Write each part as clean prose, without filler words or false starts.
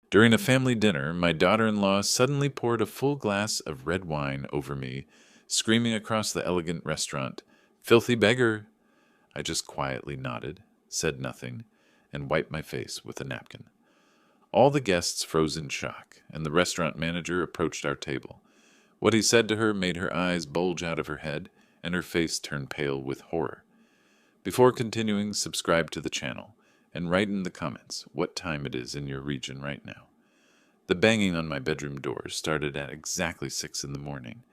During a family dinner, my daughter-in-law suddenly poured a full glass of red wine over me, screaming across the elegant restaurant, "Filthy beggar!" I just quietly nodded, said nothing, and wiped my face with a napkin. All the guests froze in shock, and the restaurant manager approached our table. What he said to her made her eyes bulge out of her head, and her face turn pale with horror. Before continuing, subscribe to the channel, and write in the comments what time it is in your region right now. The banging on my bedroom door started at exactly 6 in the morning.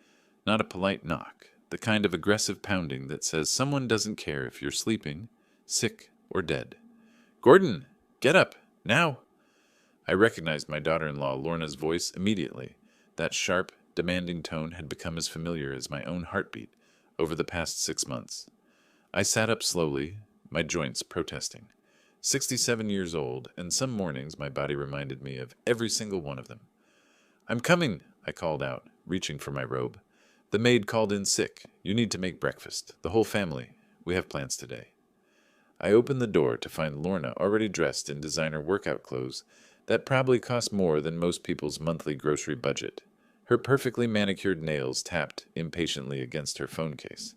Not a polite knock, the kind of aggressive pounding that says someone doesn't care if you're sleeping, sick, or dead. "Gordon, get up, now!" I recognized my daughter-in-law Lorna's voice immediately. That sharp, demanding tone had become as familiar as my own heartbeat over the past 6 months. I sat up slowly, my joints protesting. 67 years old, and some mornings my body reminded me of every single one of them. "I'm coming," I called out, reaching for my robe. "The maid called in sick. You need to make breakfast. The whole family. We have plans today." I opened the door to find Lorna already dressed in designer workout clothes that probably cost more than most people's monthly grocery budget. Her perfectly manicured nails tapped impatiently against her phone case.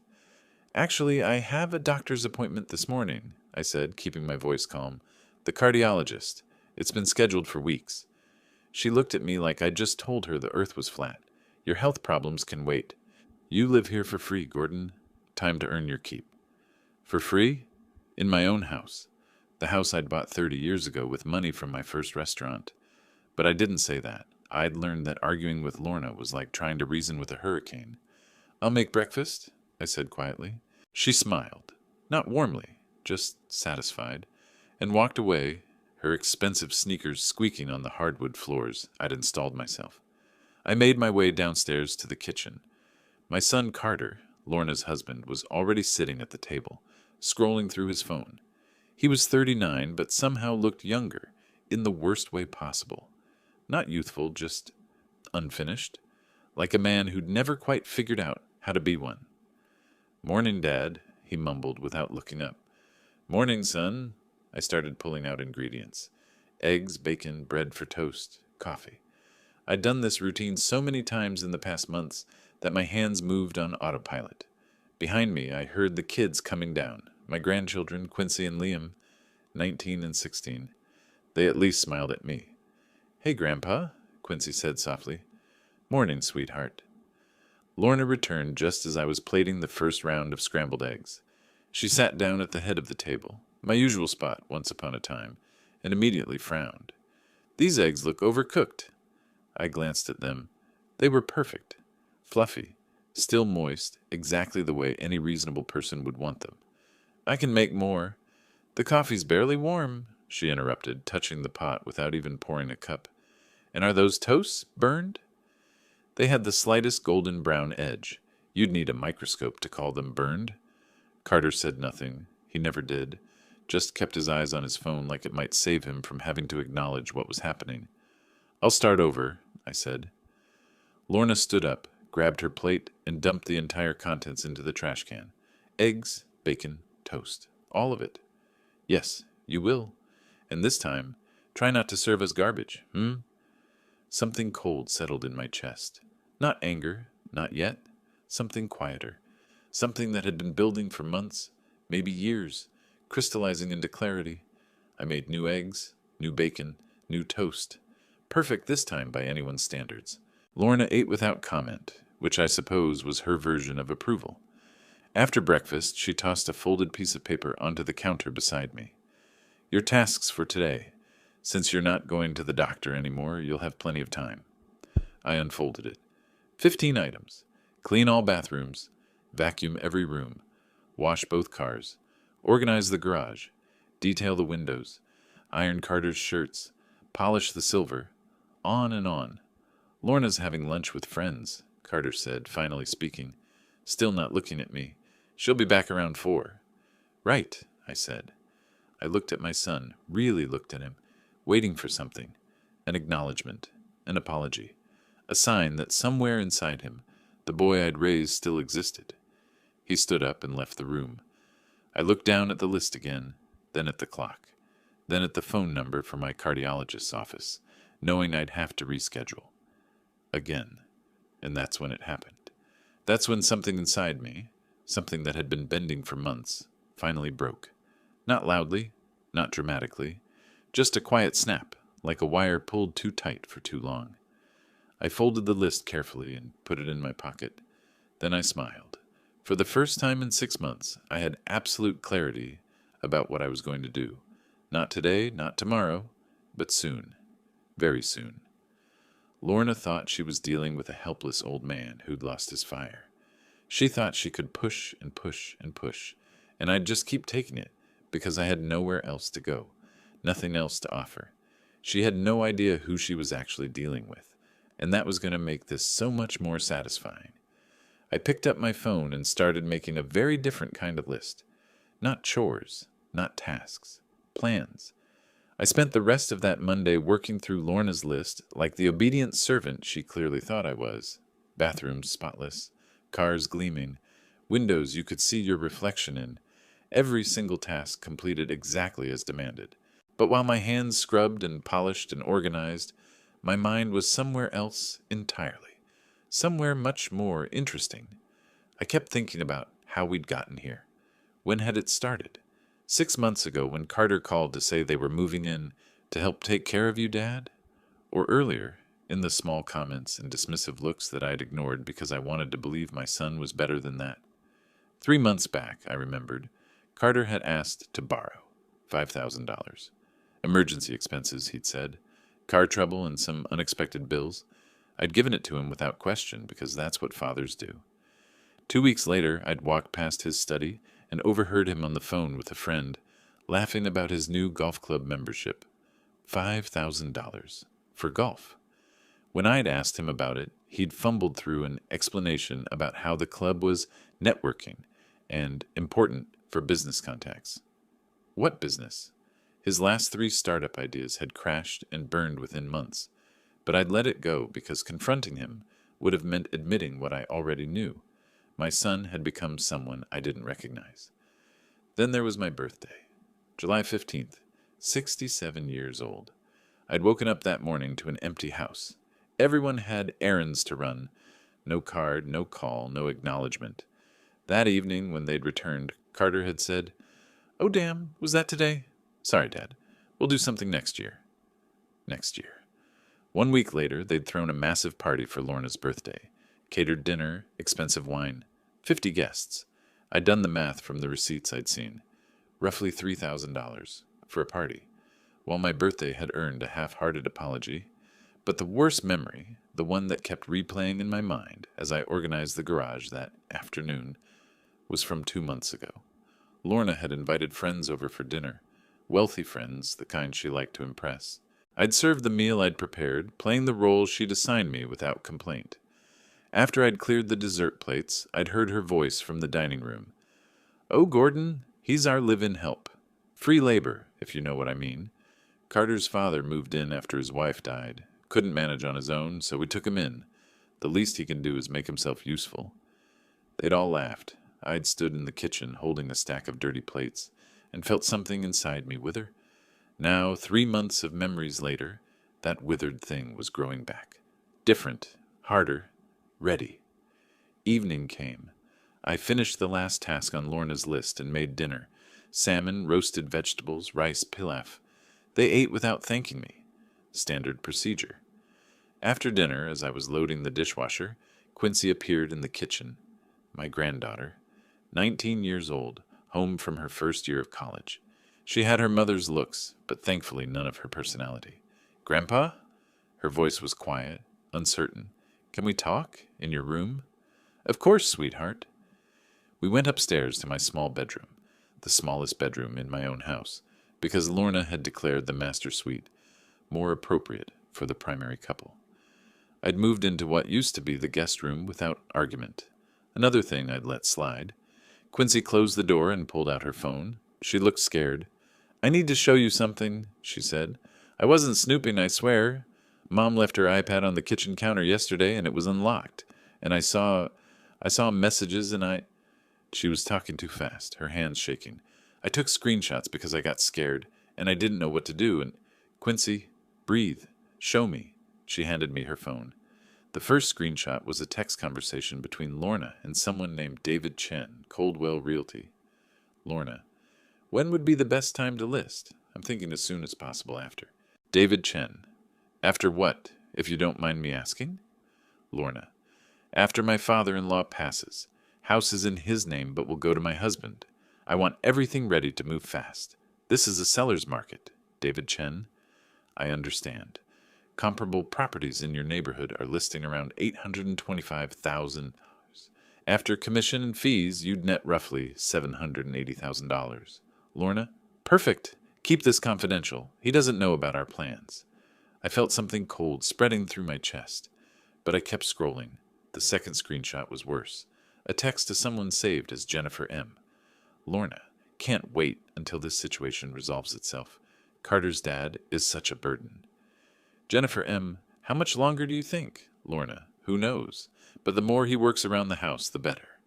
"Actually, I have a doctor's appointment this morning," I said, keeping my voice calm. "The cardiologist. It's been scheduled for weeks." She looked at me like I'd just told her the earth was flat. "Your health problems can wait. You live here for free, Gordon. Time to earn your keep." For free? In my own house. The house I'd bought 30 years ago with money from my first restaurant. But I didn't say that. I'd learned that arguing with Lorna was like trying to reason with a hurricane. "I'll make breakfast," I said quietly. She smiled, not warmly, just satisfied, and walked away, her expensive sneakers squeaking on the hardwood floors I'd installed myself. I made my way downstairs to the kitchen. My son Carter, Lorna's husband, was already sitting at the table, scrolling through his phone. He was 39, but somehow looked younger, in the worst way possible. Not youthful, just unfinished, like a man who'd never quite figured out how to be one. "Morning, Dad," he mumbled without looking up. "Morning, son." I started pulling out ingredients. Eggs, bacon, bread for toast, coffee. I'd done this routine so many times in the past months that my hands moved on autopilot. Behind me, I heard the kids coming down, my grandchildren, Quincy and Liam, 19 and 16. They at least smiled at me. "Hey, Grandpa," Quincy said softly. "Morning, sweetheart." Lorna returned just as I was plating the first round of scrambled eggs. She sat down at the head of the table, my usual spot once upon a time, and immediately frowned. "These eggs look overcooked." I glanced at them. They were perfect, fluffy, still moist, exactly the way any reasonable person would want them. "I can make more." "The coffee's barely warm," she interrupted, touching the pot without even pouring a cup. "And are those toasts burned?" They had the slightest golden brown edge. You'd need a microscope to call them burned. Carter said nothing. He never did. Just kept his eyes on his phone like it might save him from having to acknowledge what was happening. "I'll start over," I said. Lorna stood up, grabbed her plate, and dumped the entire contents into the trash can. Eggs, bacon, toast. All of it. "Yes, you will. And this time, try not to serve us garbage, Something cold settled in my chest. Not anger, not yet. Something quieter. Something that had been building for months, maybe years, crystallizing into clarity. I made new eggs, new bacon, new toast. Perfect this time by anyone's standards. Lorna ate without comment, which I suppose was her version of approval. After breakfast, she tossed a folded piece of paper onto the counter beside me. "Your tasks for today. Since you're not going to the doctor anymore, you'll have plenty of time." I unfolded it. 15 items. Clean all bathrooms. Vacuum every room. Wash both cars. Organize the garage. Detail the windows. Iron Carter's shirts. Polish the silver. On and on. "Lorna's having lunch with friends," Carter said, finally speaking. Still not looking at me. "She'll be back around 4. "Right," I said. I looked at my son, really looked at him, waiting for something. An acknowledgement. An apology. A sign that somewhere inside him, the boy I'd raised still existed. He stood up and left the room. I looked down at the list again, then at the clock, then at the phone number for my cardiologist's office, knowing I'd have to reschedule. Again. And that's when it happened. That's when something inside me, something that had been bending for months, finally broke. Not loudly, not dramatically, just a quiet snap, like a wire pulled too tight for too long. I folded the list carefully and put it in my pocket. Then I smiled. For the first time in 6 months, I had absolute clarity about what I was going to do. Not today, not tomorrow, but soon. Very soon. Lorna thought she was dealing with a helpless old man who'd lost his fire. She thought she could push and push and push, and I'd just keep taking it because I had nowhere else to go, nothing else to offer. She had no idea who she was actually dealing with, and that was going to make this so much more satisfying. I picked up my phone and started making a very different kind of list. Not chores, not tasks, plans. I spent the rest of that Monday working through Lorna's list like the obedient servant she clearly thought I was. Bathrooms spotless, cars gleaming, windows you could see your reflection in. Every single task completed exactly as demanded. But while my hands scrubbed and polished and organized, my mind was somewhere else entirely. Somewhere much more interesting. I kept thinking about how we'd gotten here. When had it started? 6 months ago when Carter called to say they were moving in to help take care of you, Dad? Or earlier, in the small comments and dismissive looks that I'd ignored because I wanted to believe my son was better than that. 3 months back, I remembered, Carter had asked to borrow $5,000. Emergency expenses, he'd said. Car trouble and some unexpected bills. I'd given it to him without question because that's what fathers do. 2 weeks later, I'd walked past his study and overheard him on the phone with a friend, laughing about his new golf club membership. $5,000 for golf. When I'd asked him about it, he'd fumbled through an explanation about how the club was networking and important for business contacts. What business? His last 3 startup ideas had crashed and burned within months, but I'd let it go because confronting him would have meant admitting what I already knew. My son had become someone I didn't recognize. Then there was my birthday, July 15th, 67 years old. I'd woken up that morning to an empty house. Everyone had errands to run. No card, no call, no acknowledgement. That evening, when they'd returned, Carter had said, "Oh, damn, was that today? Sorry, Dad. We'll do something next year." Next year. 1 week later, they'd thrown a massive party for Lorna's birthday. Catered dinner, expensive wine. 50 guests. I'd done the math from the receipts I'd seen. Roughly $3,000 for a party, while my birthday had earned a half-hearted apology. But the worst memory, the one that kept replaying in my mind as I organized the garage that afternoon, was from 2 months ago. Lorna had invited friends over for dinner. Wealthy friends, the kind she liked to impress. I'd served the meal I'd prepared, playing the role she'd assigned me without complaint. After I'd cleared the dessert plates, I'd heard her voice from the dining room. "Oh, Gordon, he's our live-in help. Free labor, if you know what I mean. Carter's father moved in after his wife died. Couldn't manage on his own, so we took him in. The least he can do is make himself useful." They'd all laughed. I'd stood in the kitchen holding a stack of dirty plates and felt something inside me wither. Now, 3 months of memories later, that withered thing was growing back. Different, harder, ready. Evening came. I finished the last task on Lorna's list and made dinner. Salmon, roasted vegetables, rice, pilaf. They ate without thanking me. Standard procedure. After dinner, as I was loading the dishwasher, Quincy appeared in the kitchen. My granddaughter, 19 years old, home from her first year of college. She had her mother's looks, but thankfully none of her personality. "Grandpa?" Her voice was quiet, uncertain. "Can we talk? In your room?" "Of course, sweetheart." We went upstairs to my small bedroom, the smallest bedroom in my own house, because Lorna had declared the master suite more appropriate for the primary couple. I'd moved into what used to be the guest room without argument. Another thing I'd let slide. Quincy closed the door and pulled out her phone. She looked scared. "I need to show you something," she said. "I wasn't snooping, I swear. Mom left her iPad on the kitchen counter yesterday and it was unlocked. And I saw messages and She was talking too fast, her hands shaking. "I took screenshots because I got scared and I didn't know what to do and Quincy, breathe. Show me. She handed me her phone. The first screenshot was a text conversation between Lorna and someone named David Chen, Coldwell Realty. Lorna: when would be the best time to list? I'm thinking as soon as possible after. David Chen: after what, if you don't mind me asking? Lorna: after my father-in-law passes. House is in his name but will go to my husband. I want everything ready to move fast. This is a seller's market. David Chen: I understand. Comparable properties in your neighborhood are listing around $825,000. After commission and fees, you'd net roughly $780,000. Lorna: perfect. Keep this confidential. He doesn't know about our plans. I felt something cold spreading through my chest, but I kept scrolling. The second screenshot was worse. A text to someone saved as Jennifer M. Lorna: can't wait until this situation resolves itself. Carter's dad is such a burden. Jennifer M. how much longer do you think? Lorna: who knows? But the more he works around the house, the better.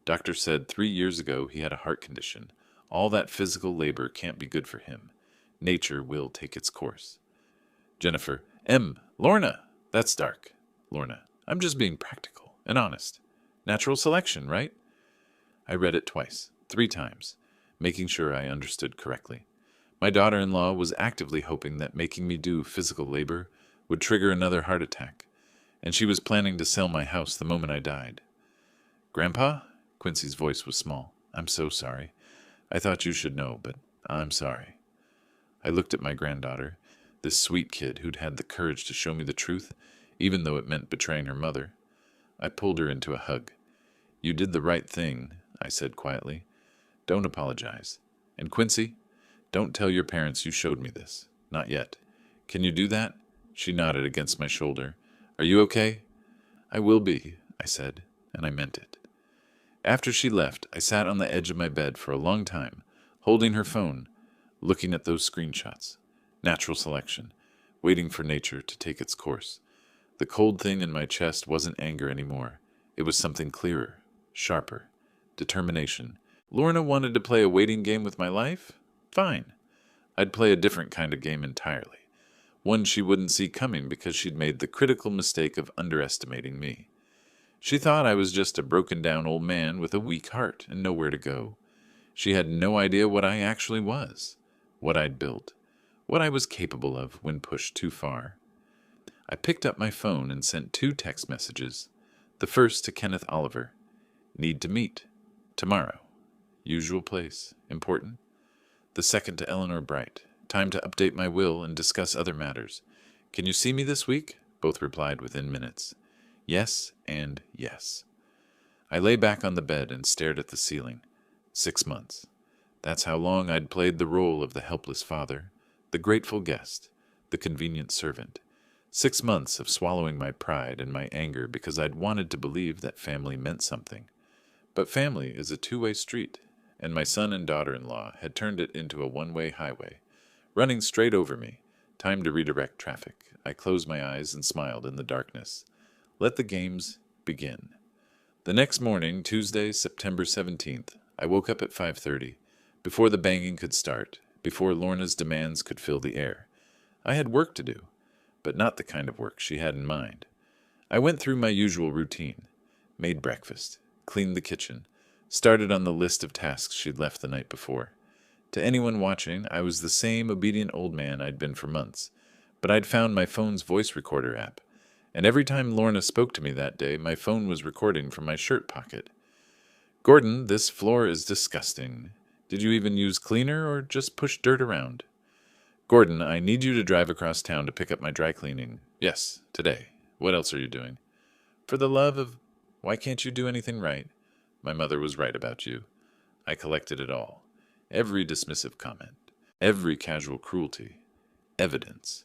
Doctor said 3 years ago he had a heart condition. All that physical labor can't be good for him. Nature will take its course. Jennifer M. Lorna: that's dark. Lorna: I'm just being practical and honest. Natural selection, right? I read it twice, 3 times, making sure I understood correctly. My daughter-in-law was actively hoping that making me do physical labor would trigger another heart attack, and she was planning to sell my house the moment I died. Grandpa? Quincy's voice was small. I'm so sorry. I thought you should know, but I'm sorry. I looked at my granddaughter, this sweet kid who'd had the courage to show me the truth, even though it meant betraying her mother. I pulled her into a hug. You did the right thing, I said quietly. Don't apologize. And Quincy, don't tell your parents you showed me this. Not yet. Can you do that? She nodded against my shoulder. Are you okay? I will be, I said, and I meant it. After she left, I sat on the edge of my bed for a long time, holding her phone, looking at those screenshots. Natural selection, waiting for nature to take its course. The cold thing in my chest wasn't anger anymore. It was something clearer, sharper. Determination. Lorna wanted to play a waiting game with my life? Fine. I'd play a different kind of game entirely. One she wouldn't see coming because she'd made the critical mistake of underestimating me. She thought I was just a broken-down old man with a weak heart and nowhere to go. She had no idea what I actually was, what I'd built, what I was capable of when pushed too far. I picked up my phone and sent 2 text messages. The first to Kenneth Oliver. Need to meet. Tomorrow. Usual place. Important. The second to Eleanor Bright. Time to update my will and discuss other matters. Can you see me this week? Both replied within minutes. Yes and yes. I lay back on the bed and stared at the ceiling. 6 months. That's how long I'd played the role of the helpless father, the grateful guest, the convenient servant. 6 months of swallowing my pride and my anger because I'd wanted to believe that family meant something. But family is a 2-way street, and my son and daughter-in-law had turned it into a 1-way highway, running straight over me. Time to redirect traffic. I closed my eyes and smiled in the darkness. Let the games begin. The next morning, Tuesday, September 17th, I woke up at 5:30, before the banging could start, before Lorna's demands could fill the air. I had work to do, but not the kind of work she had in mind. I went through my usual routine, made breakfast, cleaned the kitchen, started on the list of tasks she'd left the night before. To anyone watching, I was the same obedient old man I'd been for months, but I'd found my phone's voice recorder app, and every time Lorna spoke to me that day, my phone was recording from my shirt pocket. Gordon, this floor is disgusting. Did you even use cleaner or just push dirt around? Gordon, I need you to drive across town to pick up my dry cleaning. Yes, today. What else are you doing? For the love of... Why can't you do anything right? My mother was right about you. I collected it all. Every dismissive comment. Every casual cruelty. Evidence.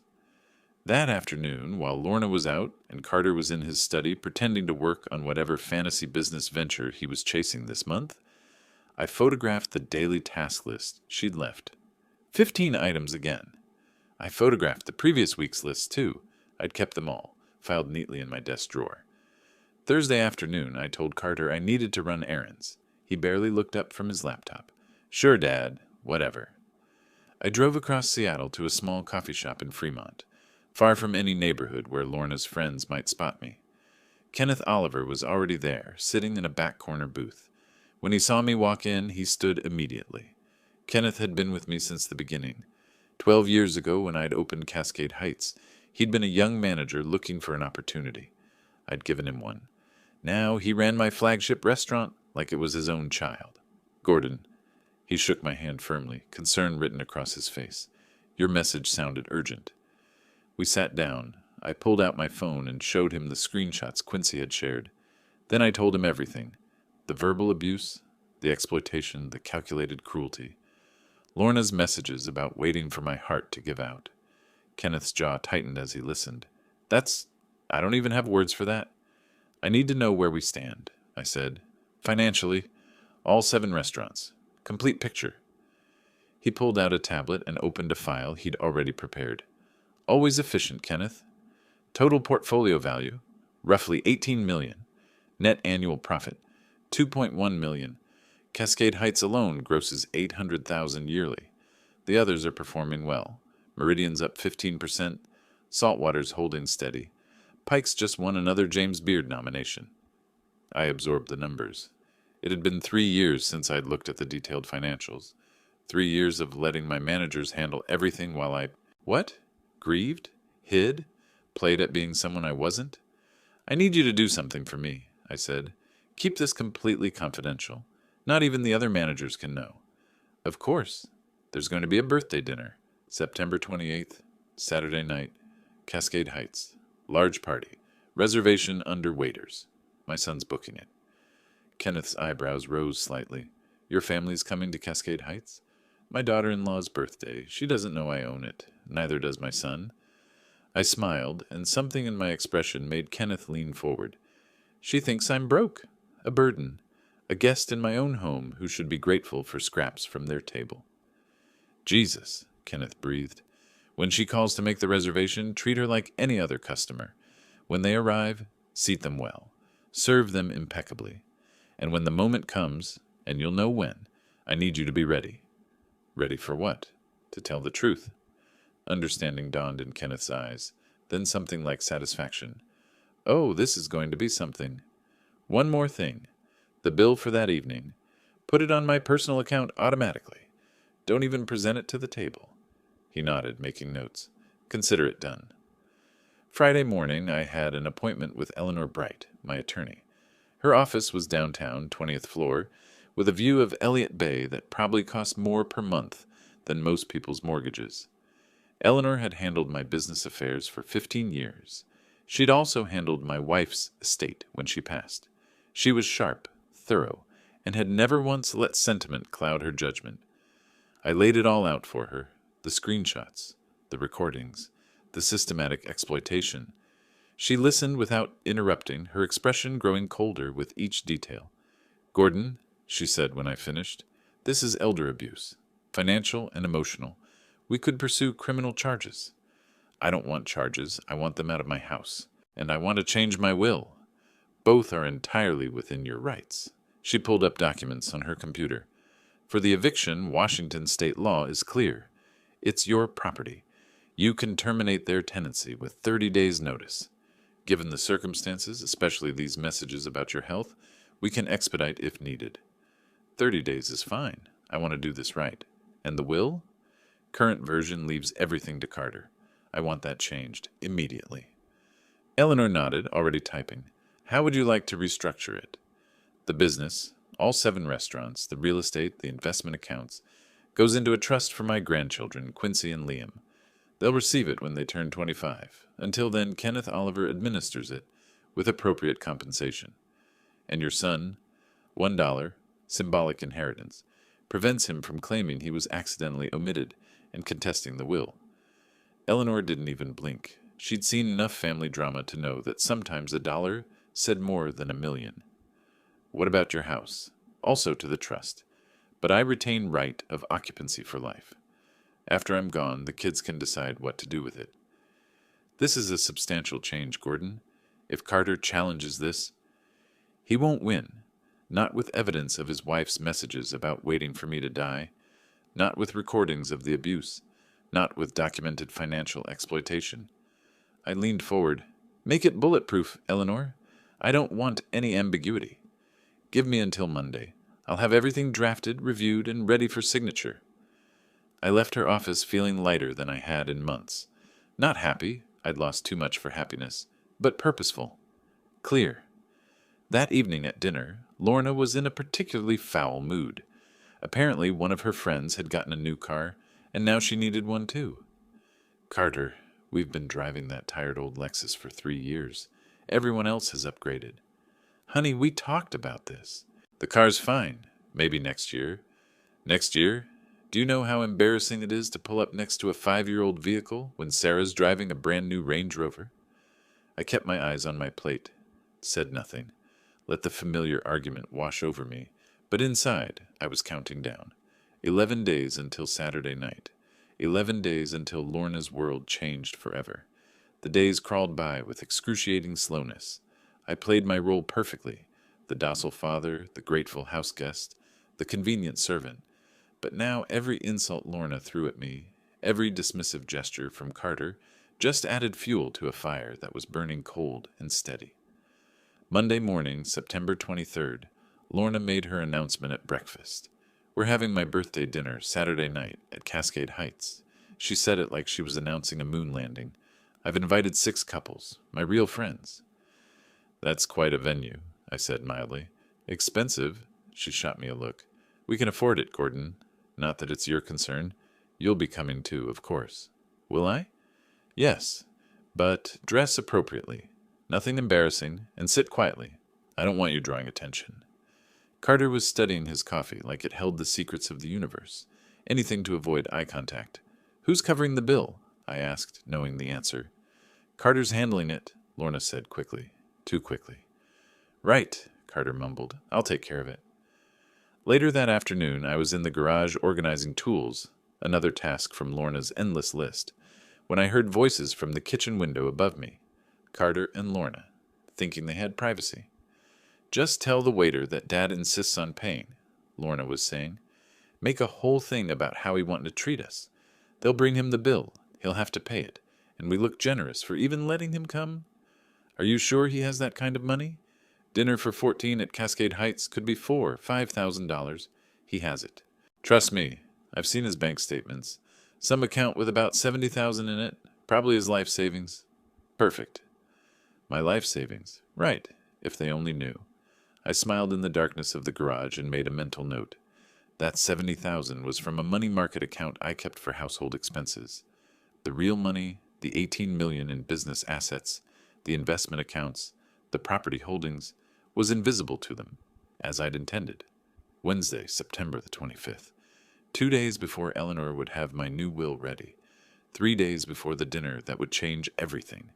That afternoon, while Lorna was out and Carter was in his study pretending to work on whatever fantasy business venture he was chasing this month, I photographed the daily task list she'd left. 15 items again. I photographed the previous week's list, too. I'd kept them all, filed neatly in my desk drawer. Thursday afternoon, I told Carter I needed to run errands. He barely looked up from his laptop. Sure, Dad. Whatever. I drove across Seattle to a small coffee shop in Fremont. far from any neighborhood where Lorna's friends might spot me. Kenneth Oliver was already there, sitting in a back corner booth. When he saw me walk in, he stood immediately. Kenneth had been with me since the beginning. 12 years ago, when I'd opened Cascade Heights, he'd been a young manager looking for an opportunity. I'd given him one. Now he ran my flagship restaurant like it was his own child. Gordon, he shook my hand firmly, concern written across his face. Your message sounded urgent. We sat down. I pulled out my phone and showed him the screenshots Quincy had shared. Then I told him everything. The verbal abuse, the exploitation, the calculated cruelty. Lorna's messages about waiting for my heart to give out. Kenneth's jaw tightened as he listened. I don't even have words for that. I need to know where we stand, I said. Financially, all 7 restaurants. Complete picture. He pulled out a tablet and opened a file he'd already prepared. Always efficient, Kenneth. Total portfolio value, roughly $18 million. Net annual profit, $2.1 million. Cascade Heights alone grosses $800,000 yearly. The others are performing well. Meridian's up 15%. Saltwater's holding steady. Pike's just won another James Beard nomination. I absorbed the numbers. It had been 3 years since I'd looked at the detailed financials. 3 years of letting my managers handle everything while I... What? Grieved? Hid? Played at being someone I wasn't? I need you to do something for me, I said. Keep this completely confidential. Not even the other managers can know. Of course. There's going to be a birthday dinner. September 28th, Saturday night, Cascade Heights. Large party. Reservation under waiters. My son's booking it. Kenneth's eyebrows rose slightly. Your family's coming to Cascade Heights? My daughter-in-law's birthday. She doesn't know I own it. Neither does my son. I smiled, and something in my expression made Kenneth lean forward. She thinks I'm broke, a burden, a guest in my own home who should be grateful for scraps from their table. Jesus, Kenneth breathed. When she calls to make the reservation, treat her like any other customer. When they arrive, seat them well. Serve them impeccably. And when the moment comes, and you'll know when, I need you to be ready. Ready for what? To tell the truth. Understanding dawned in Kenneth's eyes, then something like satisfaction. Oh, this is going to be something. One more thing. The bill for that evening. Put it on my personal account automatically. Don't even present it to the table. He nodded, making notes. Consider it done. Friday morning, I had an appointment with Eleanor Bright, my attorney. Her office was downtown, 20th floor, with a view of Elliott Bay that probably cost more per month than most people's mortgages. Eleanor had handled my business affairs for 15 years. She'd also handled my wife's estate when she passed. She was sharp, thorough, and had never once let sentiment cloud her judgment. I laid it all out for her, the screenshots, the recordings, the systematic exploitation. She listened without interrupting, her expression growing colder with each detail. Gordon, she said when I finished, this is elder abuse, financial and emotional. We could pursue criminal charges. I don't want charges. I want them out of my house. And I want to change my will. Both are entirely within your rights. She pulled up documents on her computer. For the eviction, Washington state law is clear. It's your property. You can terminate their tenancy with 30 days' notice. Given the circumstances, especially these messages about your health, we can expedite if needed. 30 days is fine. I want to do this right. And the will? Current version leaves everything to Carter. I want that changed immediately. Eleanor nodded, already typing. How would you like to restructure it? The business, all 7 restaurants, the real estate, the investment accounts, goes into a trust for my grandchildren, Quincy and Liam. They'll receive it when they turn 25. Until then, Kenneth Oliver administers it with appropriate compensation. And your son, $1, symbolic inheritance, prevents him from claiming he was accidentally omitted and contesting the will. Eleanor didn't even blink. She'd seen enough family drama to know that sometimes $1 said more than $1,000,000. What about your house? Also to the trust. But I retain right of occupancy for life. After I'm gone, the kids can decide what to do with it. This is a substantial change, Gordon. If Carter challenges this, he won't win. Not with evidence of his wife's messages about waiting for me to die. Not with recordings of the abuse. Not with documented financial exploitation. I leaned forward. Make it bulletproof, Eleanor. I don't want any ambiguity. Give me until Monday. I'll have everything drafted, reviewed, and ready for signature. I left her office feeling lighter than I had in months. Not happy, I'd lost too much for happiness, but purposeful. Clear. That evening at dinner, Lorna was in a particularly foul mood. Apparently one of her friends had gotten a new car, and now she needed one too. Carter, we've been driving that tired old Lexus for 3 years. Everyone else has upgraded. Honey, we talked about this. The car's fine. Maybe next year. Next year? Do you know how embarrassing it is to pull up next to a 5-year-old vehicle when Sarah's driving a brand new Range Rover? I kept my eyes on my plate, said nothing, let the familiar argument wash over me, but inside I was counting down. 11 days until Saturday night. 11 days until Lorna's world changed forever. The days crawled by with excruciating slowness. I played my role perfectly, the docile father, the grateful house guest, the convenient servant. But now every insult Lorna threw at me, every dismissive gesture from Carter, just added fuel to a fire that was burning cold and steady. Monday morning, September 23rd, Lorna made her announcement at breakfast. We're having my birthday dinner Saturday night at Cascade Heights. She said it like she was announcing a moon landing. I've invited 6 couples, my real friends. That's quite a venue, I said mildly. Expensive? She shot me a look. We can afford it, Gordon. Not that it's your concern. You'll be coming too, of course. Will I? Yes, but dress appropriately. Nothing embarrassing, and sit quietly. I don't want you drawing attention. Carter was studying his coffee like it held the secrets of the universe. Anything to avoid eye contact. Who's covering the bill? I asked, knowing the answer. Carter's handling it, Lorna said quickly. Too quickly. Right, Carter mumbled. I'll take care of it. Later that afternoon, I was in the garage organizing tools, another task from Lorna's endless list, when I heard voices from the kitchen window above me. Carter and Lorna, thinking they had privacy. Just tell the waiter that Dad insists on paying, Lorna was saying. Make a whole thing about how he wanted to treat us. They'll bring him the bill. He'll have to pay it. And we look generous for even letting him come. Are you sure he has that kind of money? Dinner for 14 at Cascade Heights could be $4,000-$5,000. He has it. Trust me, I've seen his bank statements. Some account with about $70,000 in it. Probably his life savings. Perfect. My life savings. Right, if they only knew. I smiled in the darkness of the garage and made a mental note. That $70,000 was from a money market account I kept for household expenses. The real money, the $18 million in business assets, the investment accounts, the property holdings, was invisible to them, as I'd intended. Wednesday, September the 25th. 2 days before Eleanor would have my new will ready. 3 days before the dinner that would change everything.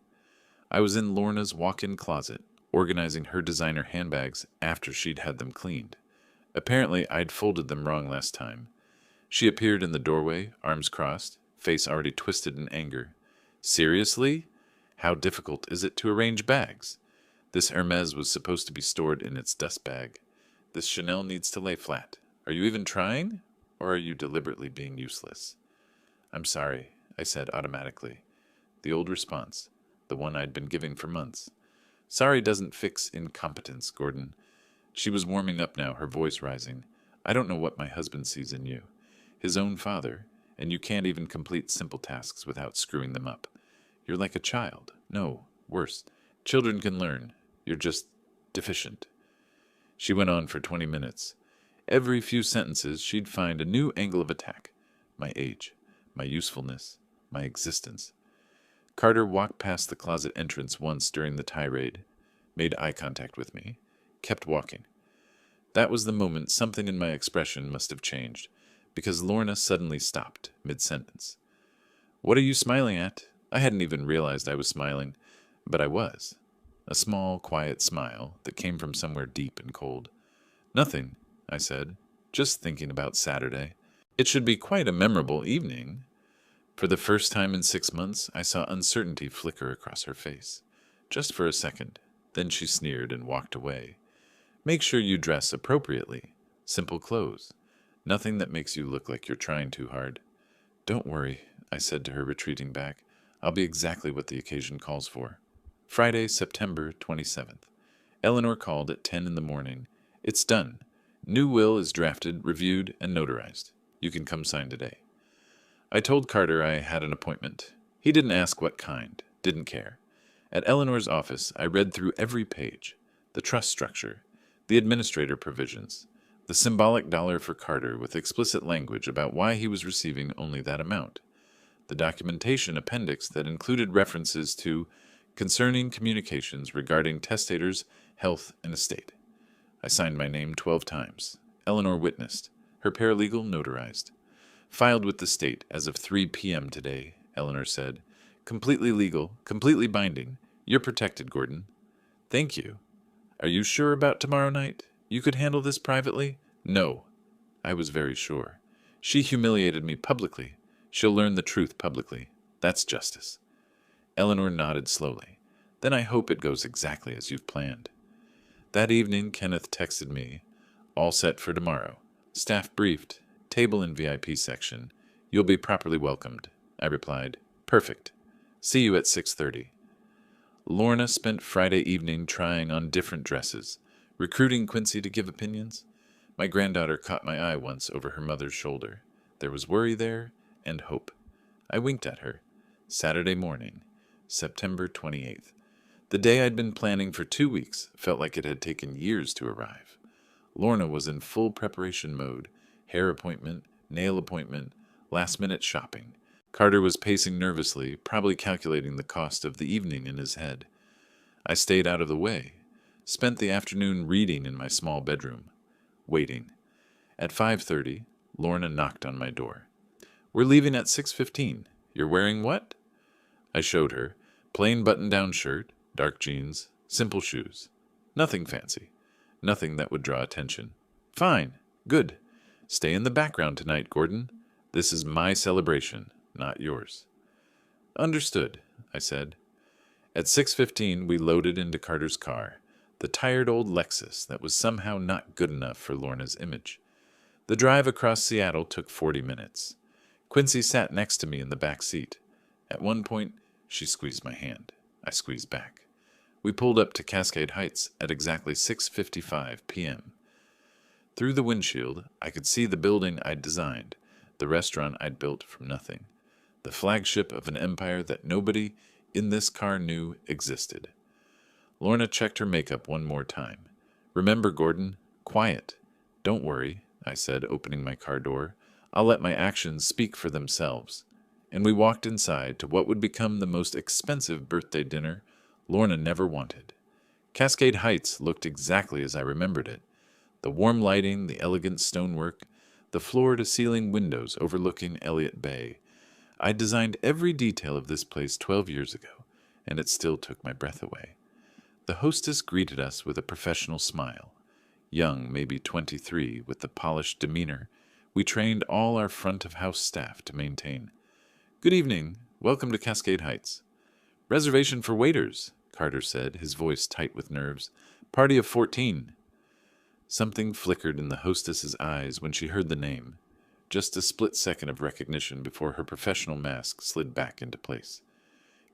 I was in Lorna's walk-in closet, organizing her designer handbags after she'd had them cleaned. Apparently, I'd folded them wrong last time. She appeared in the doorway, arms crossed, face already twisted in anger. Seriously? How difficult is it to arrange bags? This Hermes was supposed to be stored in its dust bag. This Chanel needs to lay flat. Are you even trying? Or are you deliberately being useless? I'm sorry, I said automatically. The old response, the one I'd been giving for months. Sorry doesn't fix incompetence, Gordon. She was warming up now, her voice rising. I don't know what my husband sees in you. His own father, and you can't even complete simple tasks without screwing them up. You're like a child. No, worse. Children can learn. You're just deficient. She went on for 20 minutes. Every few sentences, she'd find a new angle of attack. My age, my usefulness, my existence. Carter walked past the closet entrance once during the tirade, made eye contact with me, kept walking. That was the moment something in my expression must have changed, because Lorna suddenly stopped, mid-sentence. What are you smiling at? I hadn't even realized I was smiling, but I was. A small, quiet smile that came from somewhere deep and cold. Nothing, I said, just thinking about Saturday. It should be quite a memorable evening. For the first time in 6 months, I saw uncertainty flicker across her face. Just for a second. Then she sneered and walked away. Make sure you dress appropriately. Simple clothes. Nothing that makes you look like you're trying too hard. Don't worry, I said to her, retreating back. I'll be exactly what the occasion calls for. Friday, September 27th. Eleanor called at 10 in the morning. It's done. New will is drafted, reviewed, and notarized. You can come sign today. I told Carter I had an appointment. He didn't ask what kind, didn't care. At Eleanor's office, I read through every page. The trust structure, the administrator provisions, the symbolic dollar for Carter with explicit language about why he was receiving only that amount, the documentation appendix that included references to concerning communications regarding testator's health and estate. I signed my name 12 times. Eleanor witnessed. Her paralegal notarized. Filed with the state as of 3 p.m. today, Eleanor said. Completely legal, completely binding. You're protected, Gordon. Thank you. Are you sure about tomorrow night? You could handle this privately? No. I was very sure. She humiliated me publicly. She'll learn the truth publicly. That's justice. Eleanor nodded slowly. Then I hope it goes exactly as you've planned. That evening, Kenneth texted me. All set for tomorrow. Staff briefed. Table in VIP section. You'll be properly welcomed. I replied. Perfect. See you at 6:30. Lorna spent Friday evening trying on different dresses, recruiting Quincy to give opinions. My granddaughter caught my eye once over her mother's shoulder. There was worry there and hope. I winked at her. Saturday morning, September 28th. The day I'd been planning for 2 weeks felt like it had taken years to arrive. Lorna was in full preparation mode. Hair appointment, nail appointment, last-minute shopping. Carter was pacing nervously, probably calculating the cost of the evening in his head. I stayed out of the way. Spent the afternoon reading in my small bedroom. Waiting. At 5:30, Lorna knocked on my door. We're leaving at 6:15. You're wearing what? I showed her. Plain button-down shirt, dark jeans, simple shoes. Nothing fancy. Nothing that would draw attention. Fine. Good. Stay in the background tonight, Gordon. This is my celebration, not yours. Understood, I said. At 6:15, we loaded into Carter's car, the tired old Lexus that was somehow not good enough for Lorna's image. The drive across Seattle took 40 minutes. Quincy sat next to me in the back seat. At one point, she squeezed my hand. I squeezed back. We pulled up to Cascade Heights at exactly 6:55 p.m. Through the windshield, I could see the building I'd designed, the restaurant I'd built from nothing, the flagship of an empire that nobody in this car knew existed. Lorna checked her makeup one more time. Remember, Gordon, quiet. Don't worry, I said, opening my car door. I'll let my actions speak for themselves. And we walked inside to what would become the most expensive birthday dinner Lorna never wanted. Cascade Heights looked exactly as I remembered it. The warm lighting, the elegant stonework, the floor-to-ceiling windows overlooking Elliott Bay. I designed every detail of this place 12 years ago, and it still took my breath away. The hostess greeted us with a professional smile. Young, maybe 23, with the polished demeanor we trained all our front-of-house staff to maintain. Good evening. Welcome to Cascade Heights. Reservation for waiters, Carter said, his voice tight with nerves. Party of 14. Something flickered in the hostess's eyes when she heard the name. Just a split second of recognition before her professional mask slid back into place.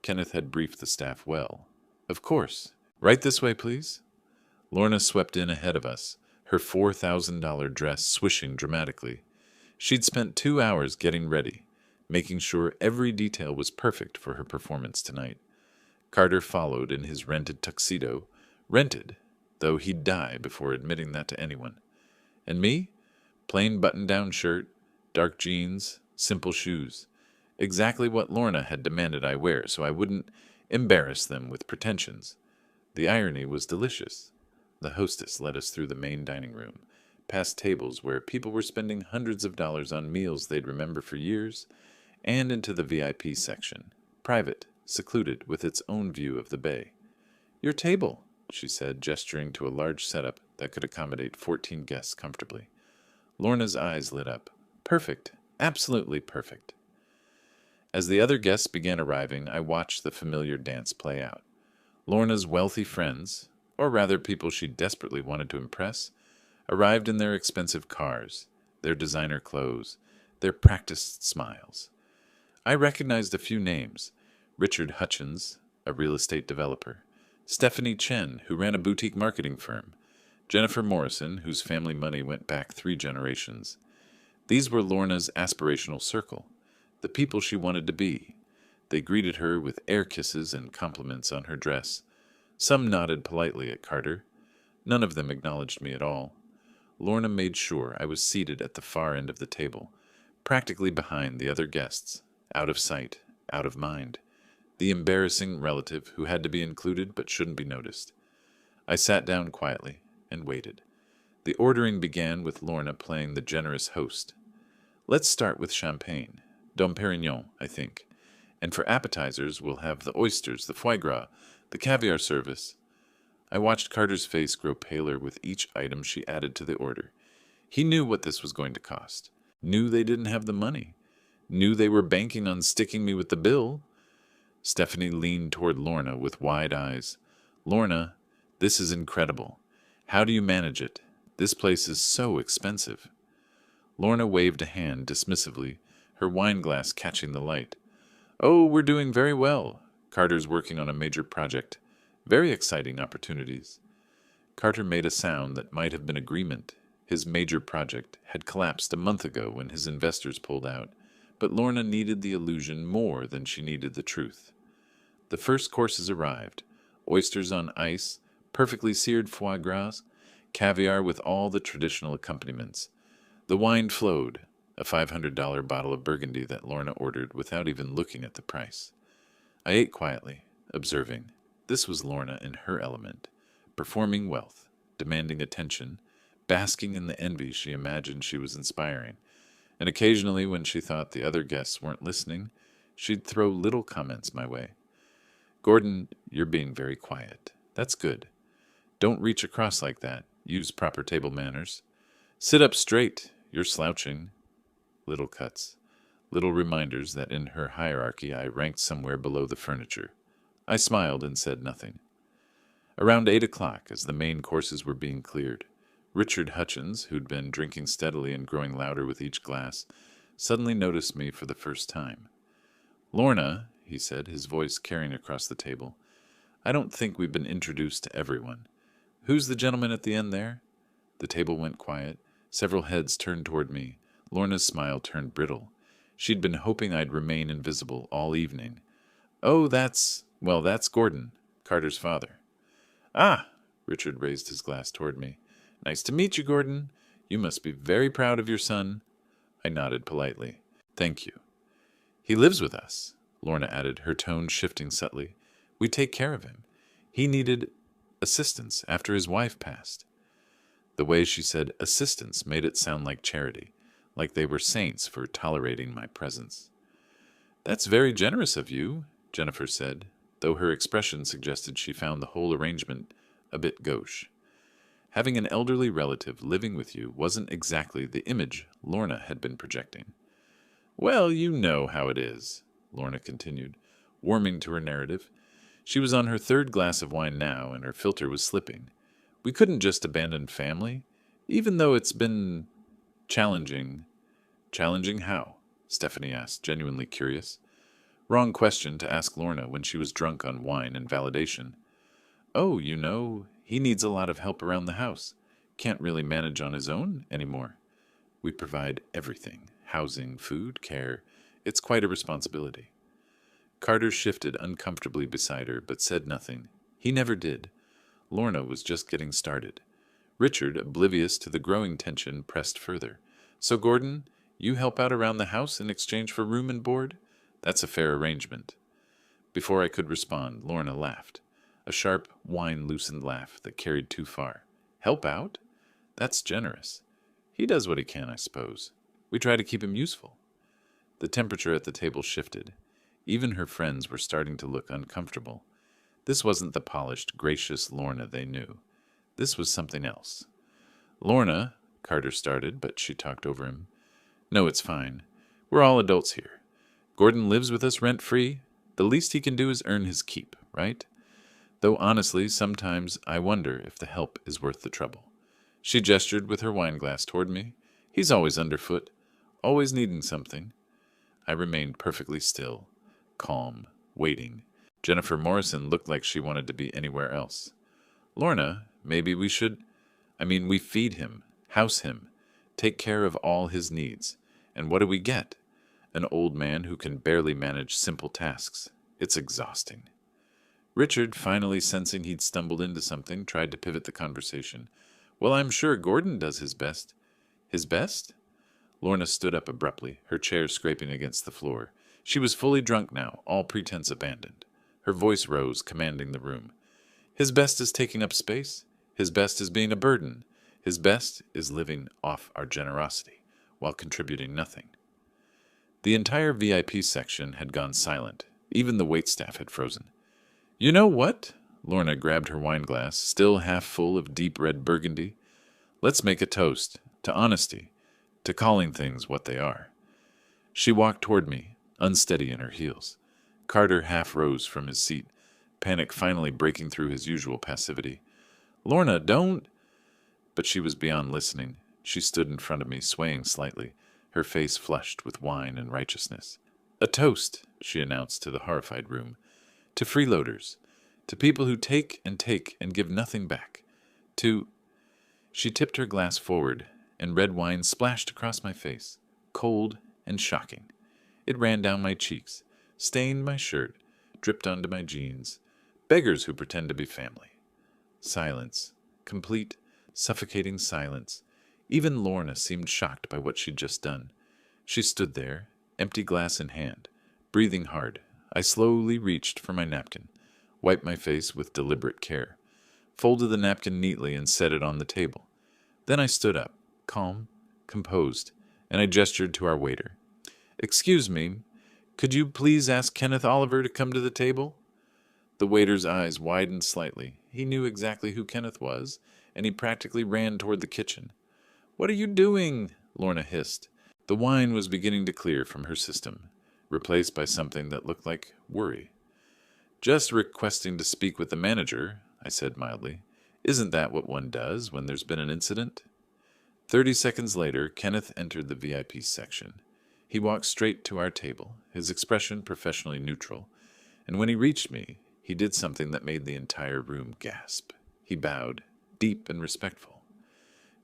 Kenneth had briefed the staff well. Of course. Right this way, please. Lorna swept in ahead of us, her $4,000 dress swishing dramatically. She'd spent 2 hours getting ready, making sure every detail was perfect for her performance tonight. Carter followed in his rented tuxedo. Rented, though he'd die before admitting that to anyone. And me? Plain button-down shirt, dark jeans, simple shoes. Exactly what Lorna had demanded I wear, so I wouldn't embarrass them with pretensions. The irony was delicious. The hostess led us through the main dining room, past tables where people were spending hundreds of dollars on meals they'd remember for years, and into the VIP section, private, secluded, with its own view of the bay. Your table, she said, gesturing to a large setup that could accommodate 14 guests comfortably. Lorna's eyes lit up. Perfect. Absolutely perfect. As the other guests began arriving, I watched the familiar dance play out. Lorna's wealthy friends, or rather people she desperately wanted to impress, arrived in their expensive cars, their designer clothes, their practiced smiles. I recognized a few names. Richard Hutchins, a real estate developer, Stephanie Chen, who ran a boutique marketing firm, Jennifer Morrison, whose family money went back 3 generations. These were Lorna's aspirational circle, the people she wanted to be. They greeted her with air kisses and compliments on her dress. Some nodded politely at Carter. None of them acknowledged me at all. Lorna made sure I was seated at the far end of the table, practically behind the other guests, out of sight, out of mind. The embarrassing relative who had to be included but shouldn't be noticed. I sat down quietly and waited. The ordering began with Lorna playing the generous host. Let's start with champagne. Dom Perignon, I think. And for appetizers, we'll have the oysters, the foie gras, the caviar service. I watched Carter's face grow paler with each item she added to the order. He knew what this was going to cost. Knew they didn't have the money. Knew they were banking on sticking me with the bill. Stephanie leaned toward Lorna with wide eyes. Lorna, this is incredible. How do you manage it? This place is so expensive. Lorna waved a hand dismissively, her wineglass catching the light. Oh, we're doing very well. Carter's working on a major project. Very exciting opportunities. Carter made a sound that might have been agreement. His major project had collapsed a month ago when his investors pulled out, but Lorna needed the illusion more than she needed the truth. The first courses arrived. Oysters on ice, perfectly seared foie gras, caviar with all the traditional accompaniments. The wine flowed, a $500 bottle of Burgundy that Lorna ordered without even looking at the price. I ate quietly, observing. This was Lorna in her element, performing wealth, demanding attention, basking in the envy she imagined she was inspiring. And occasionally, when she thought the other guests weren't listening, she'd throw little comments my way. Gordon, you're being very quiet. That's good. Don't reach across like that. Use proper table manners. Sit up straight. You're slouching. Little cuts. Little reminders that in her hierarchy I ranked somewhere below the furniture. I smiled and said nothing. Around 8 o'clock, as the main courses were being cleared, Richard Hutchins, who'd been drinking steadily and growing louder with each glass, suddenly noticed me for the first time. Lorna, he said, his voice carrying across the table, I don't think we've been introduced to everyone. Who's the gentleman at the end there? The table went quiet. Several heads turned toward me. Lorna's smile turned brittle. She'd been hoping I'd remain invisible all evening. Oh, that's Gordon, Carter's father. Ah, Richard raised his glass toward me. Nice to meet you, Gordon. You must be very proud of your son. I nodded politely. Thank you. He lives with us, Lorna added, her tone shifting subtly. We take care of him. He needed assistance after his wife passed. The way she said assistance made it sound like charity, like they were saints for tolerating my presence. That's very generous of you, Jennifer said, though her expression suggested she found the whole arrangement a bit gauche. Having an elderly relative living with you wasn't exactly the image Lorna had been projecting. Well, you know how it is, Lorna continued, warming to her narrative. She was on her 3rd glass of wine now, and her filter was slipping. We couldn't just abandon family, even though it's been challenging. Challenging how? Stephanie asked, genuinely curious. Wrong question to ask Lorna when she was drunk on wine and validation. Oh, he needs a lot of help around the house. Can't really manage on his own anymore. We provide everything. Housing, food, care. It's quite a responsibility. Carter shifted uncomfortably beside her, but said nothing. He never did. Lorna was just getting started. Richard, oblivious to the growing tension, pressed further. So, Gordon, you help out around the house in exchange for room and board? That's a fair arrangement. Before I could respond, Lorna laughed. A sharp, wine-loosened laugh that carried too far. Help out? That's generous. He does what he can, I suppose. We try to keep him useful. The temperature at the table shifted. Even her friends were starting to look uncomfortable. This wasn't the polished, gracious Lorna they knew. This was something else. Lorna, Carter started, but she talked over him. No, it's fine. We're all adults here. Gordon lives with us rent-free. The least he can do is earn his keep, right? Though honestly, sometimes I wonder if the help is worth the trouble. She gestured with her wineglass toward me. He's always underfoot, always needing something. I remained perfectly still, calm, waiting. Jennifer Morrison looked like she wanted to be anywhere else. Lorna, maybe we should... we feed him, house him, take care of all his needs. And what do we get? An old man who can barely manage simple tasks. It's exhausting. Richard, finally sensing he'd stumbled into something, tried to pivot the conversation. Well, I'm sure Gordon does his best. His best? Lorna stood up abruptly, her chair scraping against the floor. She was fully drunk now, all pretense abandoned. Her voice rose, commanding the room. His best is taking up space. His best is being a burden. His best is living off our generosity, while contributing nothing. The entire VIP section had gone silent. Even the waitstaff had frozen. You know what? Lorna grabbed her wineglass, still half full of deep red burgundy. Let's make a toast to honesty, to calling things what they are. She walked toward me, unsteady in her heels. Carter half rose from his seat, panic finally breaking through his usual passivity. Lorna, don't... But she was beyond listening. She stood in front of me, swaying slightly, her face flushed with wine and righteousness. A toast, she announced to the horrified room. To freeloaders. To people who take and give nothing back. To... She tipped her glass forward, and red wine splashed across my face, cold and shocking. It ran down my cheeks, stained my shirt, dripped onto my jeans. Beggars who pretend to be family. Silence. Complete, suffocating silence. Even Lorna seemed shocked by what she'd just done. She stood there, empty glass in hand, breathing hard. I slowly reached for my napkin, wiped my face with deliberate care, folded the napkin neatly and set it on the table. Then I stood up, calm, composed, and I gestured to our waiter. Excuse me, could you please ask Kenneth Oliver to come to the table? The waiter's eyes widened slightly. He knew exactly who Kenneth was, and he practically ran toward the kitchen. What are you doing? Lorna hissed. The wine was beginning to clear from her system, replaced by something that looked like worry. Just requesting to speak with the manager, I said mildly. Isn't that what one does when there's been an incident? 30 seconds later, Kenneth entered the VIP section. He walked straight to our table, his expression professionally neutral, and when he reached me, he did something that made the entire room gasp. He bowed, deep and respectful.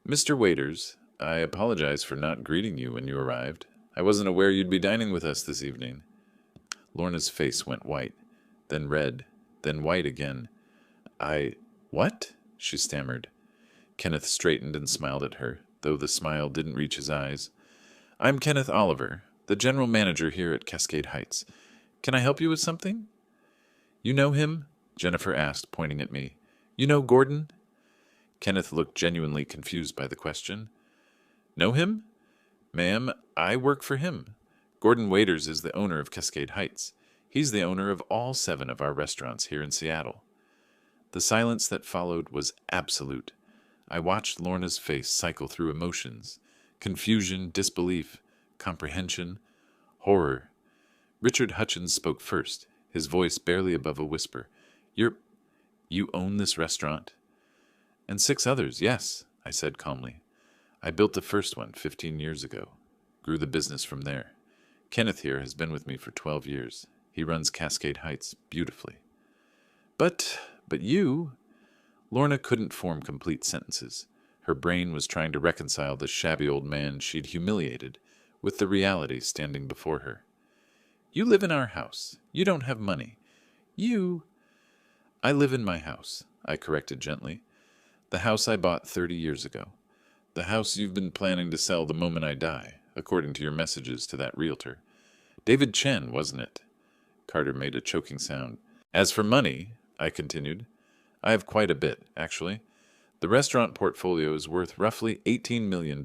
Mr. Waiters, I apologize for not greeting you when you arrived. I wasn't aware you'd be dining with us this evening. Lorna's face went white, then red, then white again. What? She stammered. Kenneth straightened and smiled at her, though the smile didn't reach his eyes. I'm Kenneth Oliver, the general manager here at Cascade Heights. Can I help you with something? You know him? Jennifer asked, pointing at me. You know Gordon? Kenneth looked genuinely confused by the question. Know him? Ma'am, I work for him. Gordon Waiters is the owner of Cascade Heights. He's the owner of all 7 of our restaurants here in Seattle. The silence that followed was absolute. I watched Lorna's face cycle through emotions. Confusion, disbelief, comprehension, horror. Richard Hutchins spoke first, his voice barely above a whisper. You own this restaurant? And 6 others, yes, I said calmly. I built the first one 15 years ago. Grew the business from there. Kenneth here has been with me for 12 years. He runs Cascade Heights beautifully. But you... Lorna couldn't form complete sentences. Her brain was trying to reconcile the shabby old man she'd humiliated with the reality standing before her. You live in our house. You don't have money. I live in my house, I corrected gently. The house I bought 30 years ago. The house you've been planning to sell the moment I die, according to your messages to that realtor. David Chen, wasn't it? Carter made a choking sound. As for money, I continued, I have quite a bit, actually. The restaurant portfolio is worth roughly $18 million.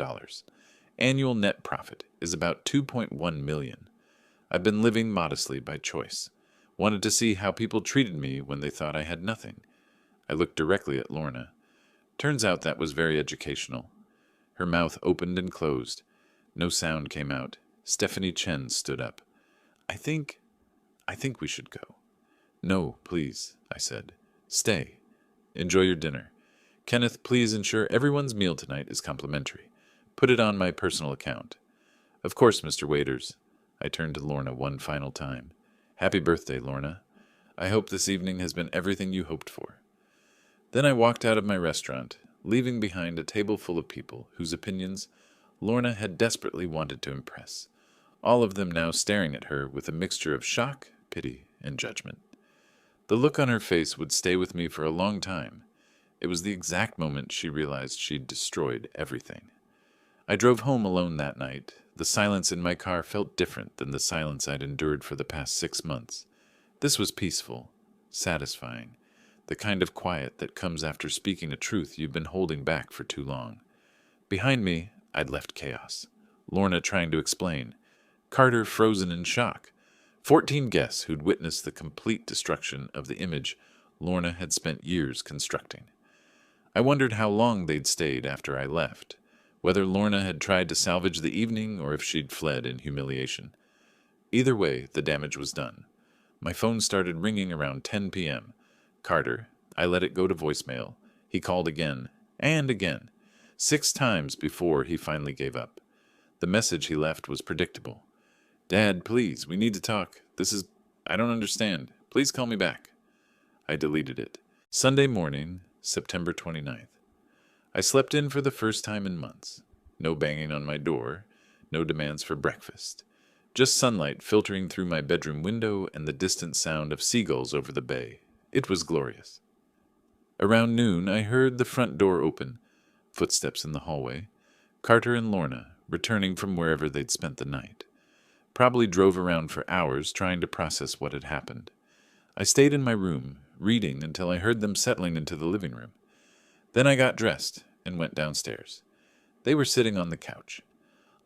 Annual net profit is about $2.1 million. I've been living modestly by choice. Wanted to see how people treated me when they thought I had nothing. I looked directly at Lorna. Turns out that was very educational. Her mouth opened and closed. No sound came out. Stephanie Chen stood up. I think we should go. No, please, I said. Stay. Enjoy your dinner. Kenneth, please ensure everyone's meal tonight is complimentary. Put it on my personal account. Of course, Mr. Waiters. I turned to Lorna one final time. Happy birthday, Lorna. I hope this evening has been everything you hoped for. Then I walked out of my restaurant, leaving behind a table full of people whose opinions Lorna had desperately wanted to impress, all of them now staring at her with a mixture of shock, pity, and judgment. The look on her face would stay with me for a long time. It was the exact moment she realized she'd destroyed everything. I drove home alone that night. The silence in my car felt different than the silence I'd endured for the past 6 months. This was peaceful, satisfying, the kind of quiet that comes after speaking a truth you've been holding back for too long. Behind me, I'd left chaos. Lorna trying to explain. Carter frozen in shock. 14 guests who'd witnessed the complete destruction of the image Lorna had spent years constructing. I wondered how long they'd stayed after I left, whether Lorna had tried to salvage the evening or if she'd fled in humiliation. Either way, the damage was done. My phone started ringing around 10 p.m. Carter. I let it go to voicemail. He called again, and again, 6 times before he finally gave up. The message he left was predictable. Dad, please, we need to talk. I don't understand. Please call me back. I deleted it. Sunday morning, September 29th. I slept in for the first time in months. No banging on my door, no demands for breakfast. Just sunlight filtering through my bedroom window and the distant sound of seagulls over the bay. It was glorious. Around noon, I heard the front door open, footsteps in the hallway. Carter and Lorna, returning from wherever they'd spent the night. Probably drove around for hours trying to process what had happened. I stayed in my room, reading until I heard them settling into the living room. Then I got dressed and went downstairs. They were sitting on the couch.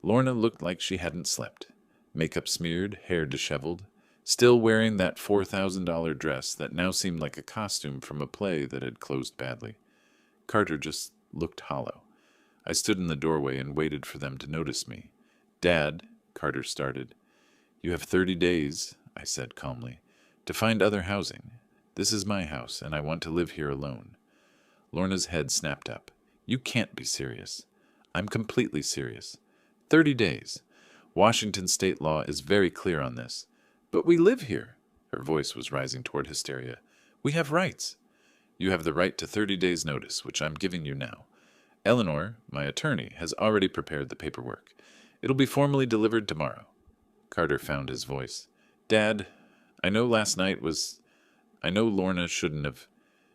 Lorna looked like she hadn't slept. Makeup smeared, hair disheveled, still wearing that $4,000 dress that now seemed like a costume from a play that had closed badly. Carter just looked hollow. I stood in the doorway and waited for them to notice me. Dad, Carter started. You have 30 days, I said calmly, to find other housing. This is my house, and I want to live here alone. Lorna's head snapped up. You can't be serious. I'm completely serious. 30 days. Washington state law is very clear on this. But we live here. Her voice was rising toward hysteria. We have rights. You have the right to 30 days' notice, which I'm giving you now. Eleanor, my attorney, has already prepared the paperwork. It'll be formally delivered tomorrow. Carter found his voice. Dad, I know last night was... I know Lorna shouldn't have...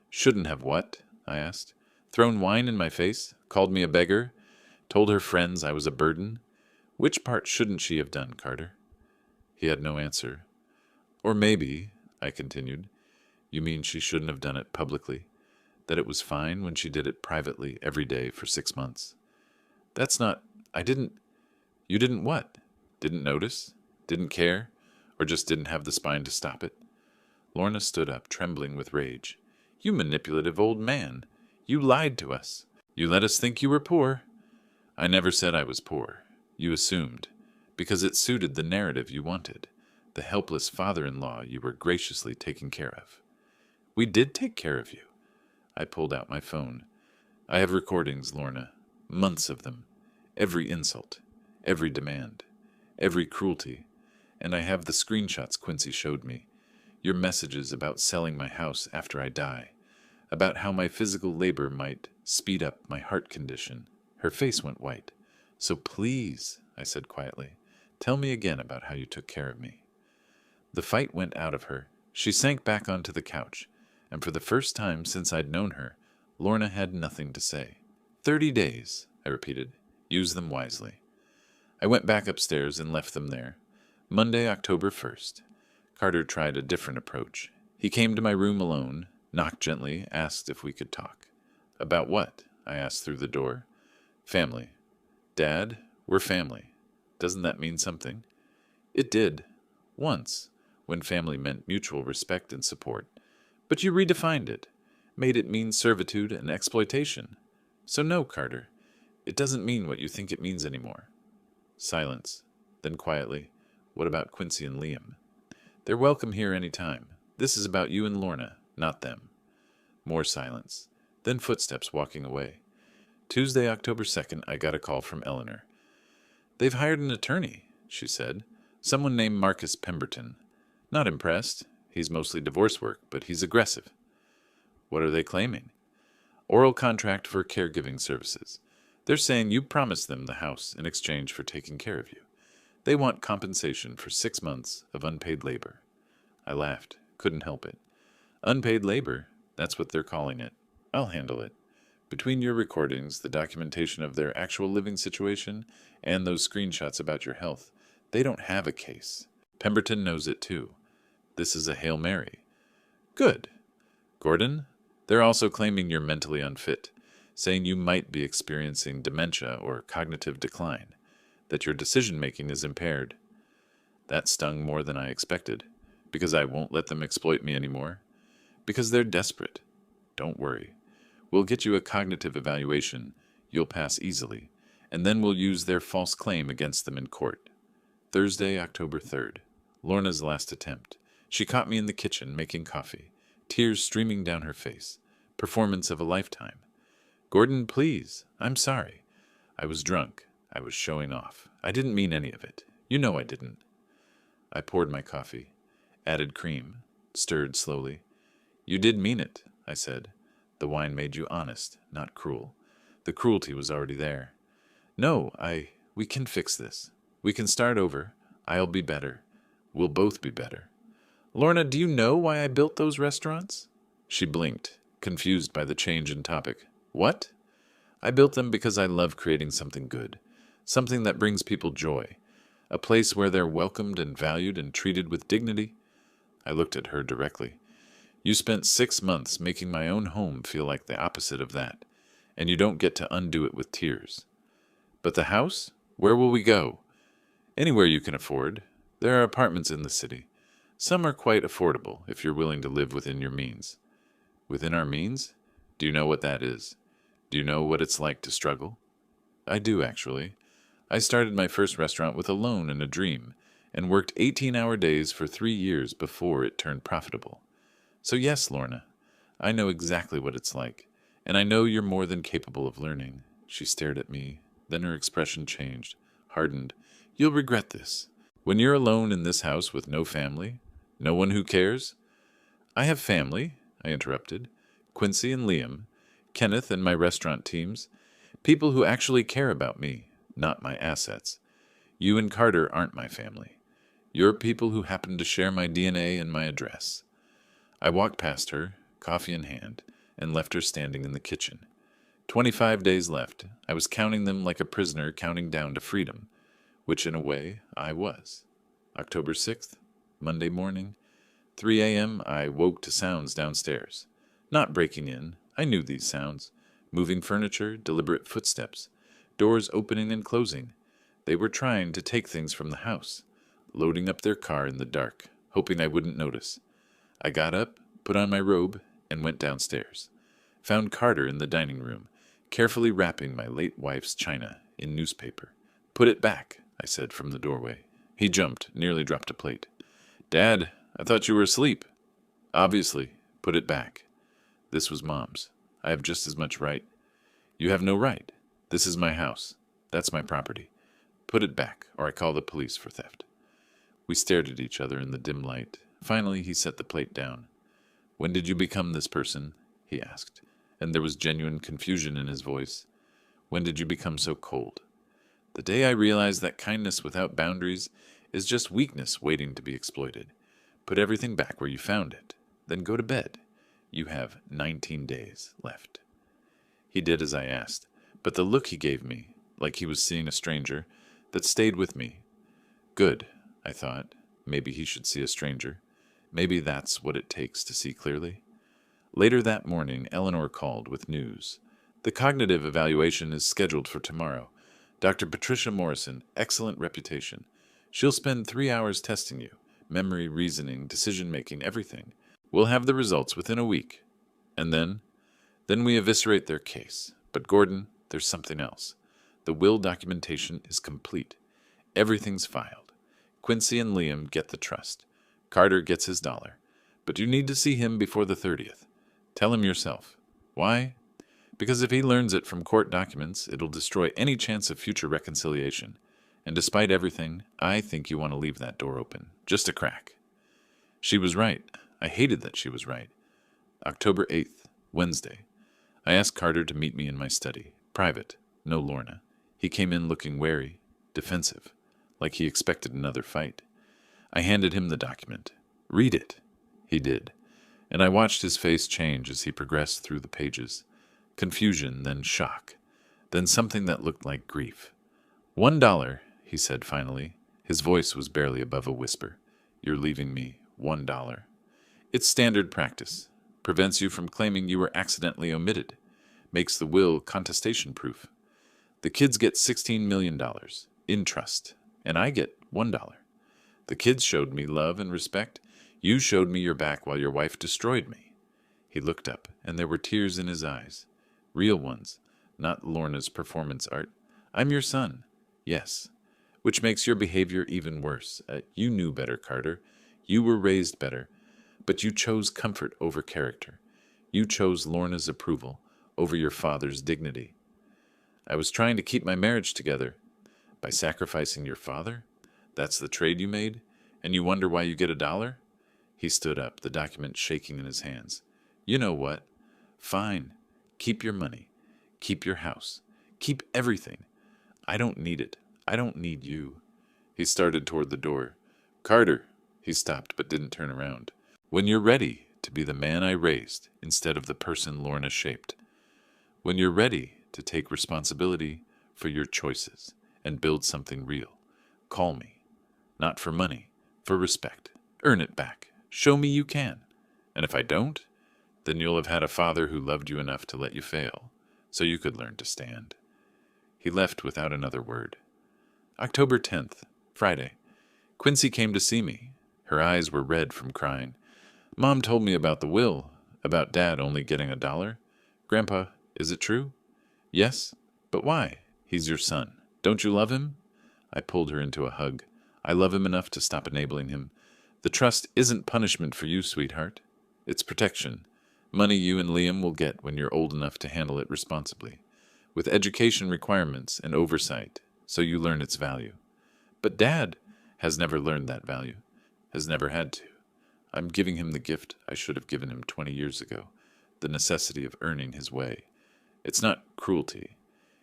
Shouldn't have what? I asked. Thrown wine in my face? Called me a beggar? Told her friends I was a burden? Which part shouldn't she have done, Carter? He had no answer. Or maybe, I continued, you mean she shouldn't have done it publicly? That it was fine when she did it privately every day for 6 months? That's not... I didn't... You didn't what? Didn't notice? Didn't care? Or just didn't have the spine to stop it? Lorna stood up, trembling with rage. You manipulative old man. You lied to us. You let us think you were poor. I never said I was poor. You assumed. Because it suited the narrative you wanted. The helpless father-in-law you were graciously taking care of. We did take care of you. I pulled out my phone. I have recordings, Lorna. Months of them. Every insult. Every demand. Every cruelty. And I have the screenshots Quincy showed me. Your messages about selling my house after I die. About how my physical labor might speed up my heart condition. Her face went white. So please, I said quietly, tell me again about how you took care of me. The fight went out of her. She sank back onto the couch, and for the first time since I'd known her, Lorna had nothing to say. 30 days, I repeated. Use them wisely. I went back upstairs and left them there. Monday, October 1st. Carter tried a different approach. He came to my room alone, knocked gently, asked if we could talk. About what? I asked through the door. Family. Dad, we're family. Doesn't that mean something? It did. Once, when family meant mutual respect and support. But you redefined it, made it mean servitude and exploitation. So no, Carter, it doesn't mean what you think it means anymore. Silence. Then quietly, what about Quincy and Liam? They're welcome here any time. This is about you and Lorna, not them. More silence. Then footsteps walking away. Tuesday, October 2nd, I got a call from Eleanor. They've hired an attorney, she said. Someone named Marcus Pemberton. Not impressed. He's mostly divorce work, but he's aggressive. What are they claiming? Oral contract for caregiving services. They're saying you promised them the house in exchange for taking care of you. They want compensation for 6 months of unpaid labor. I laughed. Couldn't help it. Unpaid labor? That's what they're calling it. I'll handle it. Between your recordings, the documentation of their actual living situation, and those screenshots about your health, they don't have a case. Pemberton knows it too. This is a Hail Mary. Good. Gordon, they're also claiming you're mentally unfit, saying you might be experiencing dementia or cognitive decline, that your decision-making is impaired. That stung more than I expected, because I won't let them exploit me anymore. Because they're desperate. Don't worry. We'll get you a cognitive evaluation. You'll pass easily, and then we'll use their false claim against them in court. Thursday, October 3rd. Lorna's last attempt. She caught me in the kitchen making coffee, tears streaming down her face. Performance of a lifetime. Gordon, please. I'm sorry. I was drunk. I was showing off. I didn't mean any of it. You know I didn't. I poured my coffee, added cream, stirred slowly. You did mean it, I said. The wine made you honest, not cruel. The cruelty was already there. No, we can fix this. We can start over. I'll be better. We'll both be better. Lorna, do you know why I built those restaurants? She blinked, confused by the change in topic. What? I built them because I love creating something good, something that brings people joy, a place where they're welcomed and valued and treated with dignity. I looked at her directly. You spent 6 months making my own home feel like the opposite of that, and you don't get to undo it with tears. But the house? Where will we go? Anywhere you can afford. There are apartments in the city. Some are quite affordable if you're willing to live within your means. Within our means? Do you know what that is? Do you know what it's like to struggle? I do, actually. I started my first restaurant with a loan and a dream, and worked 18-hour days for 3 years before it turned profitable. So yes, Lorna, I know exactly what it's like, and I know you're more than capable of learning. She stared at me, then her expression changed, hardened. You'll regret this. When you're alone in this house with no family, no one who cares? I have family, I interrupted. Quincy and Liam, Kenneth and my restaurant teams, people who actually care about me, not my assets. You and Carter aren't my family. You're people who happen to share my DNA and my address. I walked past her, coffee in hand, and left her standing in the kitchen. 25 days left. I was counting them like a prisoner counting down to freedom, which in a way I was. October 6th, Monday morning, 3 a.m., I woke to sounds downstairs. Not breaking in. I knew these sounds. Moving furniture, deliberate footsteps, doors opening and closing. They were trying to take things from the house, loading up their car in the dark, hoping I wouldn't notice. I got up, put on my robe, and went downstairs. Found Carter in the dining room, carefully wrapping my late wife's china in newspaper. Put it back, I said from the doorway. He jumped, nearly dropped a plate. Dad, I thought you were asleep. Obviously, put it back. This was Mom's. I have just as much right. You have no right. This is my house. That's my property. Put it back, or I call the police for theft. We stared at each other in the dim light. Finally, he set the plate down. When did you become this person? He asked, and there was genuine confusion in his voice. When did you become so cold? The day I realized that kindness without boundaries is just weakness waiting to be exploited. Put everything back where you found it, then go to bed. You have 19 days left. He did as I asked, but the look he gave me, like he was seeing a stranger, that stayed with me. Good, I thought. Maybe he should see a stranger. Maybe that's what it takes to see clearly. Later that morning, Eleanor called with news. The cognitive evaluation is scheduled for tomorrow. Dr. Patricia Morrison, excellent reputation. She'll spend 3 hours testing you. Memory, reasoning, decision-making, everything. We'll have the results within a week. And then we eviscerate their case. But Gordon, there's something else. The will documentation is complete. Everything's filed. Quincy and Liam get the trust. Carter gets his $1. But you need to see him before the 30th. Tell him yourself. Why? Because if he learns it from court documents, it'll destroy any chance of future reconciliation. And despite everything, I think you want to leave that door open. Just a crack. She was right. I hated that she was right. October 8th, Wednesday. I asked Carter to meet me in my study. Private. No Lorna. He came in looking wary, defensive, like he expected another fight. I handed him the document. Read it. He did, and I watched his face change as he progressed through the pages. Confusion, then shock, then something that looked like grief. $1, he said finally. His voice was barely above a whisper. You're leaving me $1. It's standard practice. Prevents you from claiming you were accidentally omitted. Makes the will contestation-proof. The kids get $16 million in trust, and I get $1. The kids showed me love and respect. You showed me your back while your wife destroyed me. He looked up, and there were tears in his eyes. Real ones, not Lorna's performance art. I'm your son. Yes. Which makes your behavior even worse. You knew better, Carter. You were raised better. But you chose comfort over character. You chose Lorna's approval over your father's dignity. I was trying to keep my marriage together. By sacrificing your father? That's the trade you made? And you wonder why you get $1? He stood up, the document shaking in his hands. You know what? Fine. Keep your money. Keep your house. Keep everything. I don't need it. I don't need you. He started toward the door. Carter. He stopped but didn't turn around. When you're ready to be the man I raised instead of the person Lorna shaped. When you're ready to take responsibility for your choices and build something real, call me. Not for money, for respect. Earn it back. Show me you can. And if I don't, then you'll have had a father who loved you enough to let you fail, so you could learn to stand. He left without another word. October 10th, Friday. Quincy came to see me. Her eyes were red from crying. Mom told me about the will, about Dad only getting $1. Grandpa, is it true? Yes, but why? He's your son. Don't you love him? I pulled her into a hug. I love him enough to stop enabling him. The trust isn't punishment for you, sweetheart. It's protection. Money you and Liam will get when you're old enough to handle it responsibly, with education requirements and oversight, so you learn its value. But Dad has never learned that value, has never had to. I'm giving him the gift I should have given him 20 years ago, the necessity of earning his way. It's not cruelty.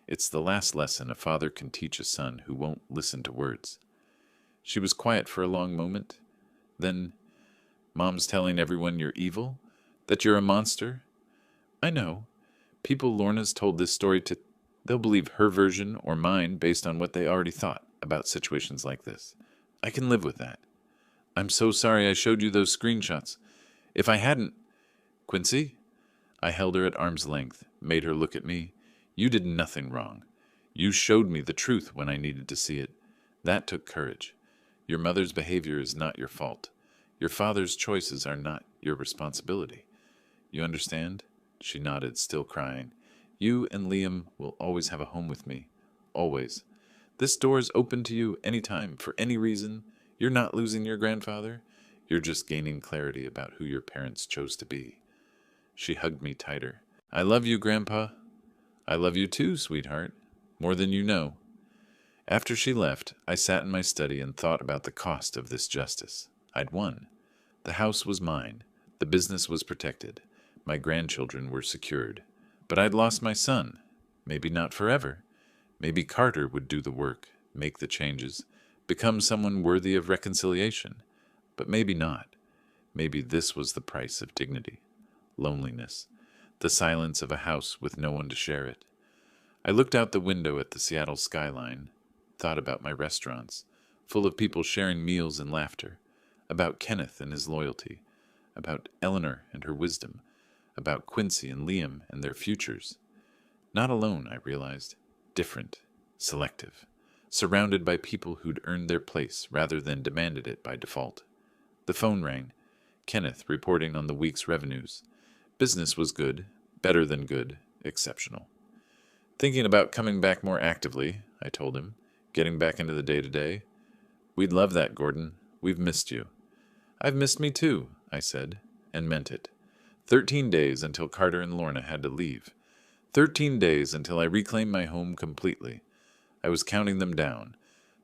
It's the last lesson a father can teach a son who won't listen to words. She was quiet for a long moment. Then, Mom's telling everyone you're evil? That you're a monster? I know. People Lorna's told this story to, they'll believe her version or mine based on what they already thought about situations like this. I can live with that. I'm so sorry I showed you those screenshots. If I hadn't... Quincy? I held her at arm's length, made her look at me. You did nothing wrong. You showed me the truth when I needed to see it. That took courage. Your mother's behavior is not your fault. Your father's choices are not your responsibility. You understand? She nodded, still crying. You and Liam will always have a home with me. Always. This door is open to you anytime, for any reason. You're not losing your grandfather. You're just gaining clarity about who your parents chose to be. She hugged me tighter. I love you, Grandpa. I love you too, sweetheart. More than you know. After she left, I sat in my study and thought about the cost of this justice. I'd won. The house was mine. The business was protected. My grandchildren were secured. But I'd lost my son. Maybe not forever. Maybe Carter would do the work, make the changes, become someone worthy of reconciliation. But maybe not. Maybe this was the price of dignity. Loneliness. The silence of a house with no one to share it. I looked out the window at the Seattle skyline, thought about my restaurants, full of people sharing meals and laughter, about Kenneth and his loyalty, about Eleanor and her wisdom, about Quincy and Liam and their futures. Not alone, I realized. Different. Selective. Surrounded by people who'd earned their place rather than demanded it by default. The phone rang. Kenneth reporting on the week's revenues. Business was good, better than good, exceptional. Thinking about coming back more actively, I told him, getting back into the day-to-day. We'd love that, Gordon. We've missed you. I've missed me too, I said, and meant it. 13 days until Carter and Lorna had to leave. 13 days until I reclaimed my home completely. I was counting them down,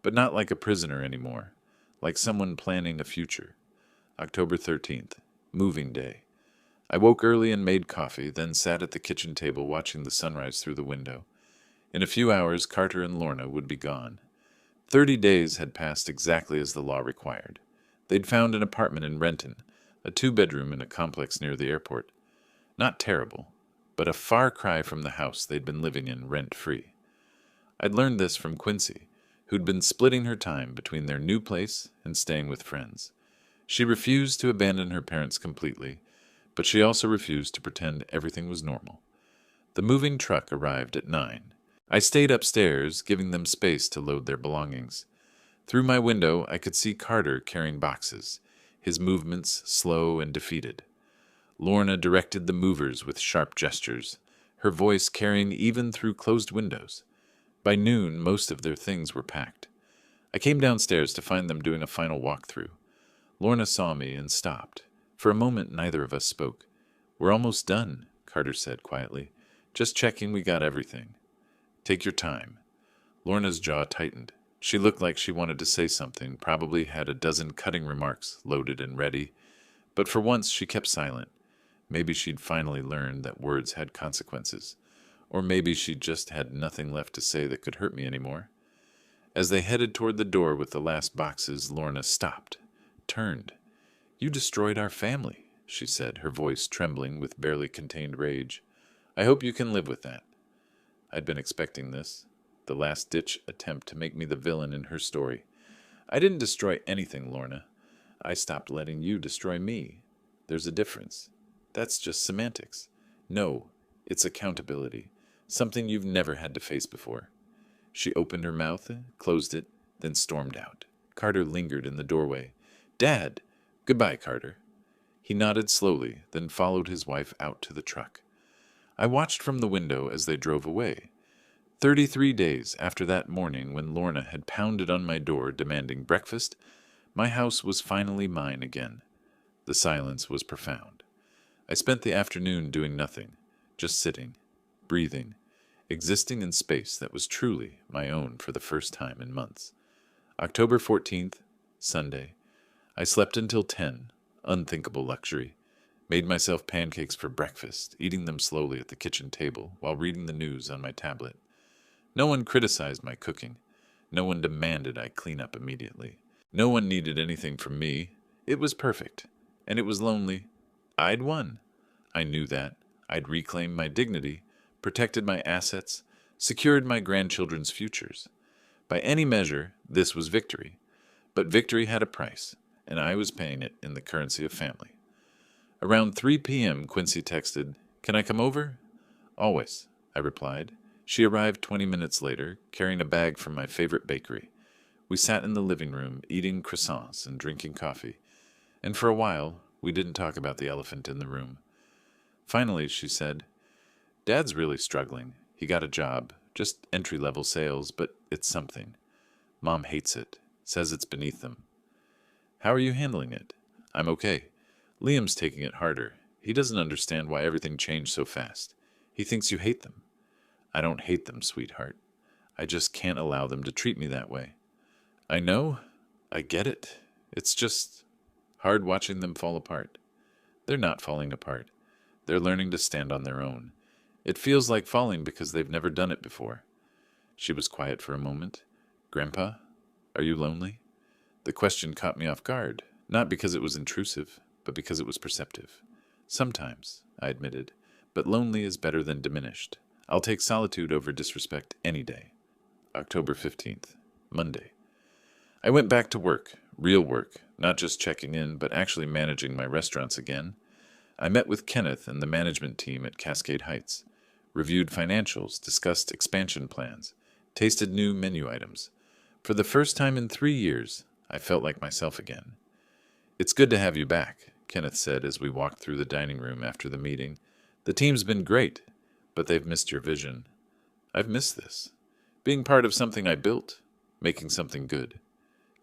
but not like a prisoner anymore, like someone planning a future. October 13th, moving day. I woke early and made coffee, then sat at the kitchen table watching the sunrise through the window. In a few hours, Carter and Lorna would be gone. 30 days had passed exactly as the law required. They'd found an apartment in Renton, a 2-bedroom in a complex near the airport. Not terrible, but a far cry from the house they'd been living in rent-free. I'd learned this from Quincy, who'd been splitting her time between their new place and staying with friends. She refused to abandon her parents completely, but she also refused to pretend everything was normal. The moving truck arrived at 9. I stayed upstairs, giving them space to load their belongings. Through my window, I could see Carter carrying boxes, his movements slow and defeated. Lorna directed the movers with sharp gestures, her voice carrying even through closed windows. By noon, most of their things were packed. I came downstairs to find them doing a final walkthrough. Lorna saw me and stopped. For a moment, neither of us spoke. "We're almost done," Carter said quietly. "Just checking we got everything." "Take your time." Lorna's jaw tightened. She looked like she wanted to say something, probably had a dozen cutting remarks loaded and ready. But for once she kept silent. Maybe she'd finally learned that words had consequences. Or maybe she just had nothing left to say that could hurt me anymore. As they headed toward the door with the last boxes, Lorna stopped, turned. "You destroyed our family," she said, her voice trembling with barely contained rage. "I hope you can live with that." I'd been expecting this, the last-ditch attempt to make me the villain in her story. "I didn't destroy anything, Lorna. I stopped letting you destroy me. There's a difference. That's just semantics. No, it's accountability, something you've never had to face before." She opened her mouth, closed it, then stormed out. Carter lingered in the doorway. "Dad!" "Goodbye, Carter." He nodded slowly, then followed his wife out to the truck. I watched from the window as they drove away. 33 days after that morning when Lorna had pounded on my door demanding breakfast, my house was finally mine again. The silence was profound. I spent the afternoon doing nothing, just sitting, breathing, existing in space that was truly my own for the first time in months. October 14th, Sunday. I slept until 10, unthinkable luxury. Made myself pancakes for breakfast, eating them slowly at the kitchen table while reading the news on my tablet. No one criticized my cooking. No one demanded I clean up immediately. No one needed anything from me. It was perfect. And it was lonely. I'd won. I knew that. I'd reclaimed my dignity, protected my assets, secured my grandchildren's futures. By any measure, this was victory. But victory had a price, and I was paying it in the currency of family. Around 3 p.m., Quincy texted, "Can I come over?" "Always," I replied. She arrived 20 minutes later, carrying a bag from my favorite bakery. We sat in the living room, eating croissants and drinking coffee. And for a while, we didn't talk about the elephant in the room. Finally, she said, "Dad's really struggling. He got a job, just entry-level sales, but it's something. Mom hates it, says it's beneath them." "How are you handling it?" "I'm okay. Liam's taking it harder. He doesn't understand why everything changed so fast. He thinks you hate them." "I don't hate them, sweetheart. I just can't allow them to treat me that way." "I know. I get it. It's just hard watching them fall apart." "They're not falling apart. They're learning to stand on their own. It feels like falling because they've never done it before." She was quiet for a moment. "Grandpa, are you lonely?" The question caught me off guard, not because it was intrusive, but because it was perceptive. "Sometimes," I admitted, "but lonely is better than diminished. I'll take solitude over disrespect any day." October 15th, Monday. I went back to work, real work, not just checking in, but actually managing my restaurants again. I met with Kenneth and the management team at Cascade Heights, reviewed financials, discussed expansion plans, tasted new menu items. For the first time in 3 years, I felt like myself again. "It's good to have you back," Kenneth said as we walked through the dining room after the meeting. "The team's been great, but they've missed your vision." "I've missed this. Being part of something I built, making something good.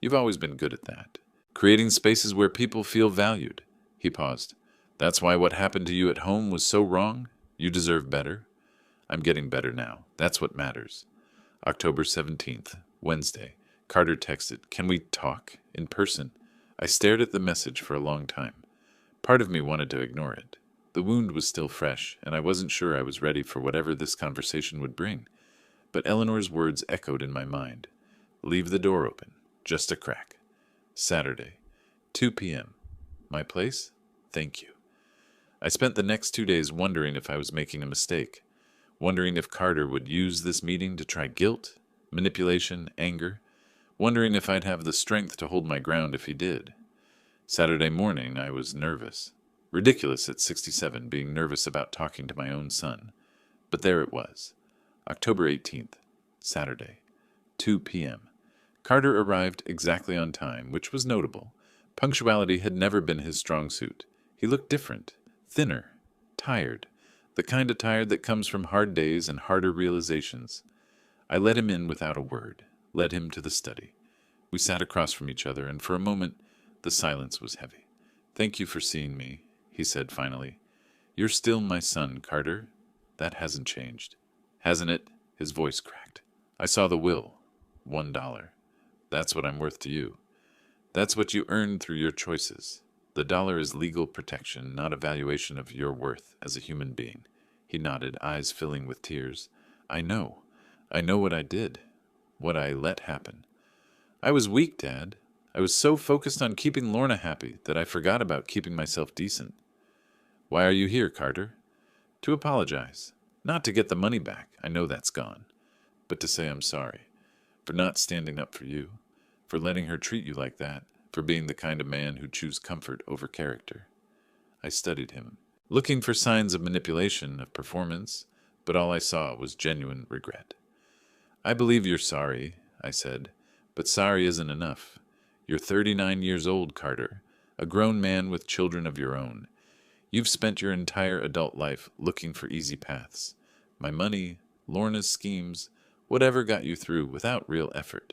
You've always been good at that. Creating spaces where people feel valued." He paused. "That's why what happened to you at home was so wrong? You deserve better." "I'm getting better now. That's what matters." October 17th, Wednesday. Carter texted, "Can we talk in person?" I stared at the message for a long time. Part of me wanted to ignore it. The wound was still fresh, and I wasn't sure I was ready for whatever this conversation would bring. But Eleanor's words echoed in my mind. Leave the door open. Just a crack. Saturday, 2 p.m. My place? Thank you. I spent the next 2 days wondering if I was making a mistake, wondering if Carter would use this meeting to try guilt, manipulation, anger, wondering if I'd have the strength to hold my ground if he did. Saturday morning, I was nervous. Ridiculous at 67 being nervous about talking to my own son. But there it was. October 18th, Saturday, 2 p.m. Carter arrived exactly on time, which was notable. Punctuality had never been his strong suit. He looked different, thinner, tired, the kind of tired that comes from hard days and harder realizations. I let him in without a word, led him to the study. We sat across from each other, and for a moment the silence was heavy. Thank you for seeing me, he said finally. You're still my son, Carter. That hasn't changed. Hasn't it? His voice cracked. I saw the will. $1. That's what I'm worth to you. That's what you earned through your choices. The dollar is legal protection, not a valuation of your worth as a human being. He nodded, eyes filling with tears. I know. I know what I did. What I let happen. I was weak, Dad. I was so focused on keeping Lorna happy that I forgot about keeping myself decent. Why are you here, Carter? To apologize. Not to get the money back. I know that's gone. But to say I'm sorry. For not standing up for you. For letting her treat you like that. For being the kind of man who chooses comfort over character. I studied him, looking for signs of manipulation, of performance, but all I saw was genuine regret. I believe you're sorry, I said, but sorry isn't enough. You're 39 years old, Carter, a grown man with children of your own. You've spent your entire adult life looking for easy paths. My money, Lorna's schemes, whatever got you through without real effort.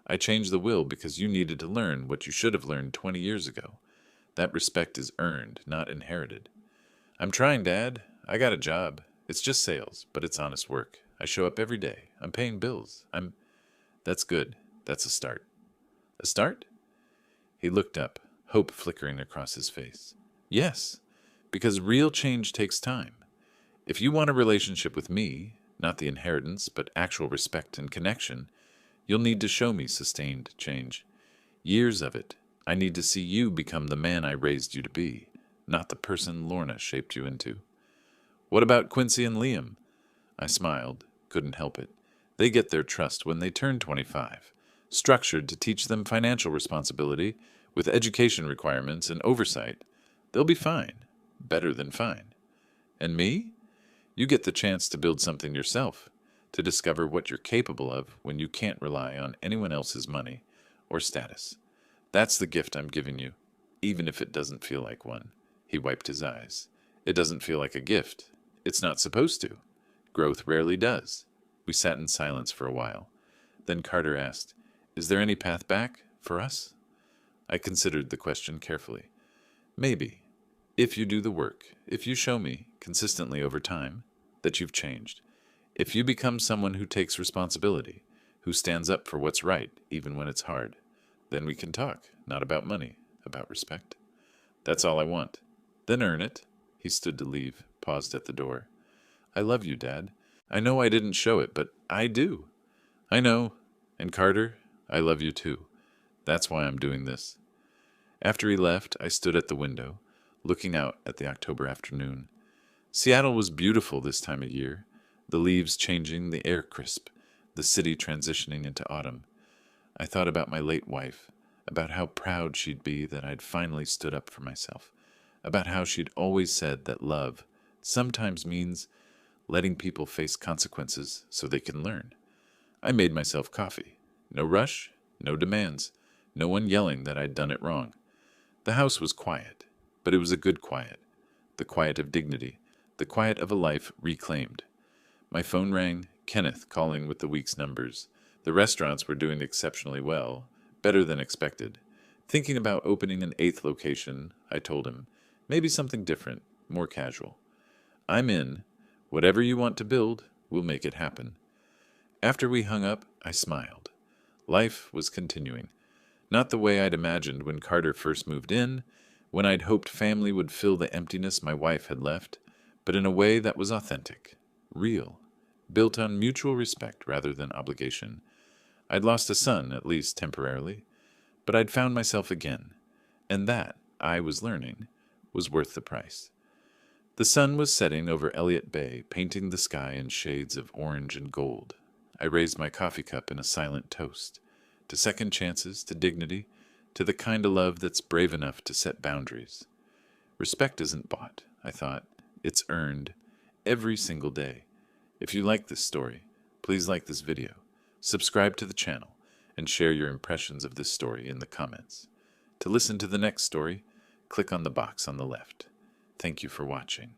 I changed the will because you needed to learn what you should have learned 20 years ago. That respect is earned, not inherited. I'm trying, Dad. I got a job. It's just sales, but it's honest work. I show up every day. I'm paying bills. That's good. That's a start. A start? He looked up, hope flickering across his face. Yes, because real change takes time. If you want a relationship with me, not the inheritance, but actual respect and connection, you'll need to show me sustained change. Years of it. I need to see you become the man I raised you to be, not the person Lorna shaped you into. What about Quincy and Liam? I smiled, couldn't help it. They get their trust when they turn 25, structured to teach them financial responsibility, with education requirements and oversight. They'll be fine, better than fine. And me? You get the chance to build something yourself, to discover what you're capable of when you can't rely on anyone else's money or status. That's the gift I'm giving you, even if it doesn't feel like one. He wiped his eyes. It doesn't feel like a gift. It's not supposed to. Growth rarely does. We sat in silence for a while. Then Carter asked, Is there any path back for us? I considered the question carefully. Maybe. If you do the work, if you show me, consistently over time, that you've changed. If you become someone who takes responsibility, who stands up for what's right, even when it's hard, then we can talk, not about money, about respect. That's all I want. Then earn it. He stood to leave, paused at the door. I love you, Dad. I know I didn't show it, but I do. I know. And Carter, I love you too. That's why I'm doing this. After he left, I stood at the window, looking out at the October afternoon. Seattle was beautiful this time of year, the leaves changing, the air crisp, the city transitioning into autumn. I thought about my late wife, about how proud she'd be that I'd finally stood up for myself, about how she'd always said that love sometimes means letting people face consequences so they can learn. I made myself coffee. No rush, no demands, no one yelling that I'd done it wrong. The house was quiet, but it was a good quiet, the quiet of dignity, the quiet of a life reclaimed. My phone rang, Kenneth calling with the week's numbers. The restaurants were doing exceptionally well, better than expected. Thinking about opening an 8th location, I told him, maybe something different, more casual. I'm in. Whatever you want to build, we'll make it happen. After we hung up, I smiled. Life was continuing. Not the way I'd imagined when Carter first moved in, when I'd hoped family would fill the emptiness my wife had left, but in a way that was authentic, real, built on mutual respect rather than obligation. I'd lost a son, at least temporarily, but I'd found myself again, and that, I was learning, was worth the price. The sun was setting over Elliott Bay, painting the sky in shades of orange and gold. I raised my coffee cup in a silent toast, to second chances, to dignity, to the kind of love that's brave enough to set boundaries. Respect isn't bought, I thought. It's earned every single day. If you like this story, please like this video, subscribe to the channel, and share your impressions of this story in the comments. To listen to the next story, click on the box on the left. Thank you for watching.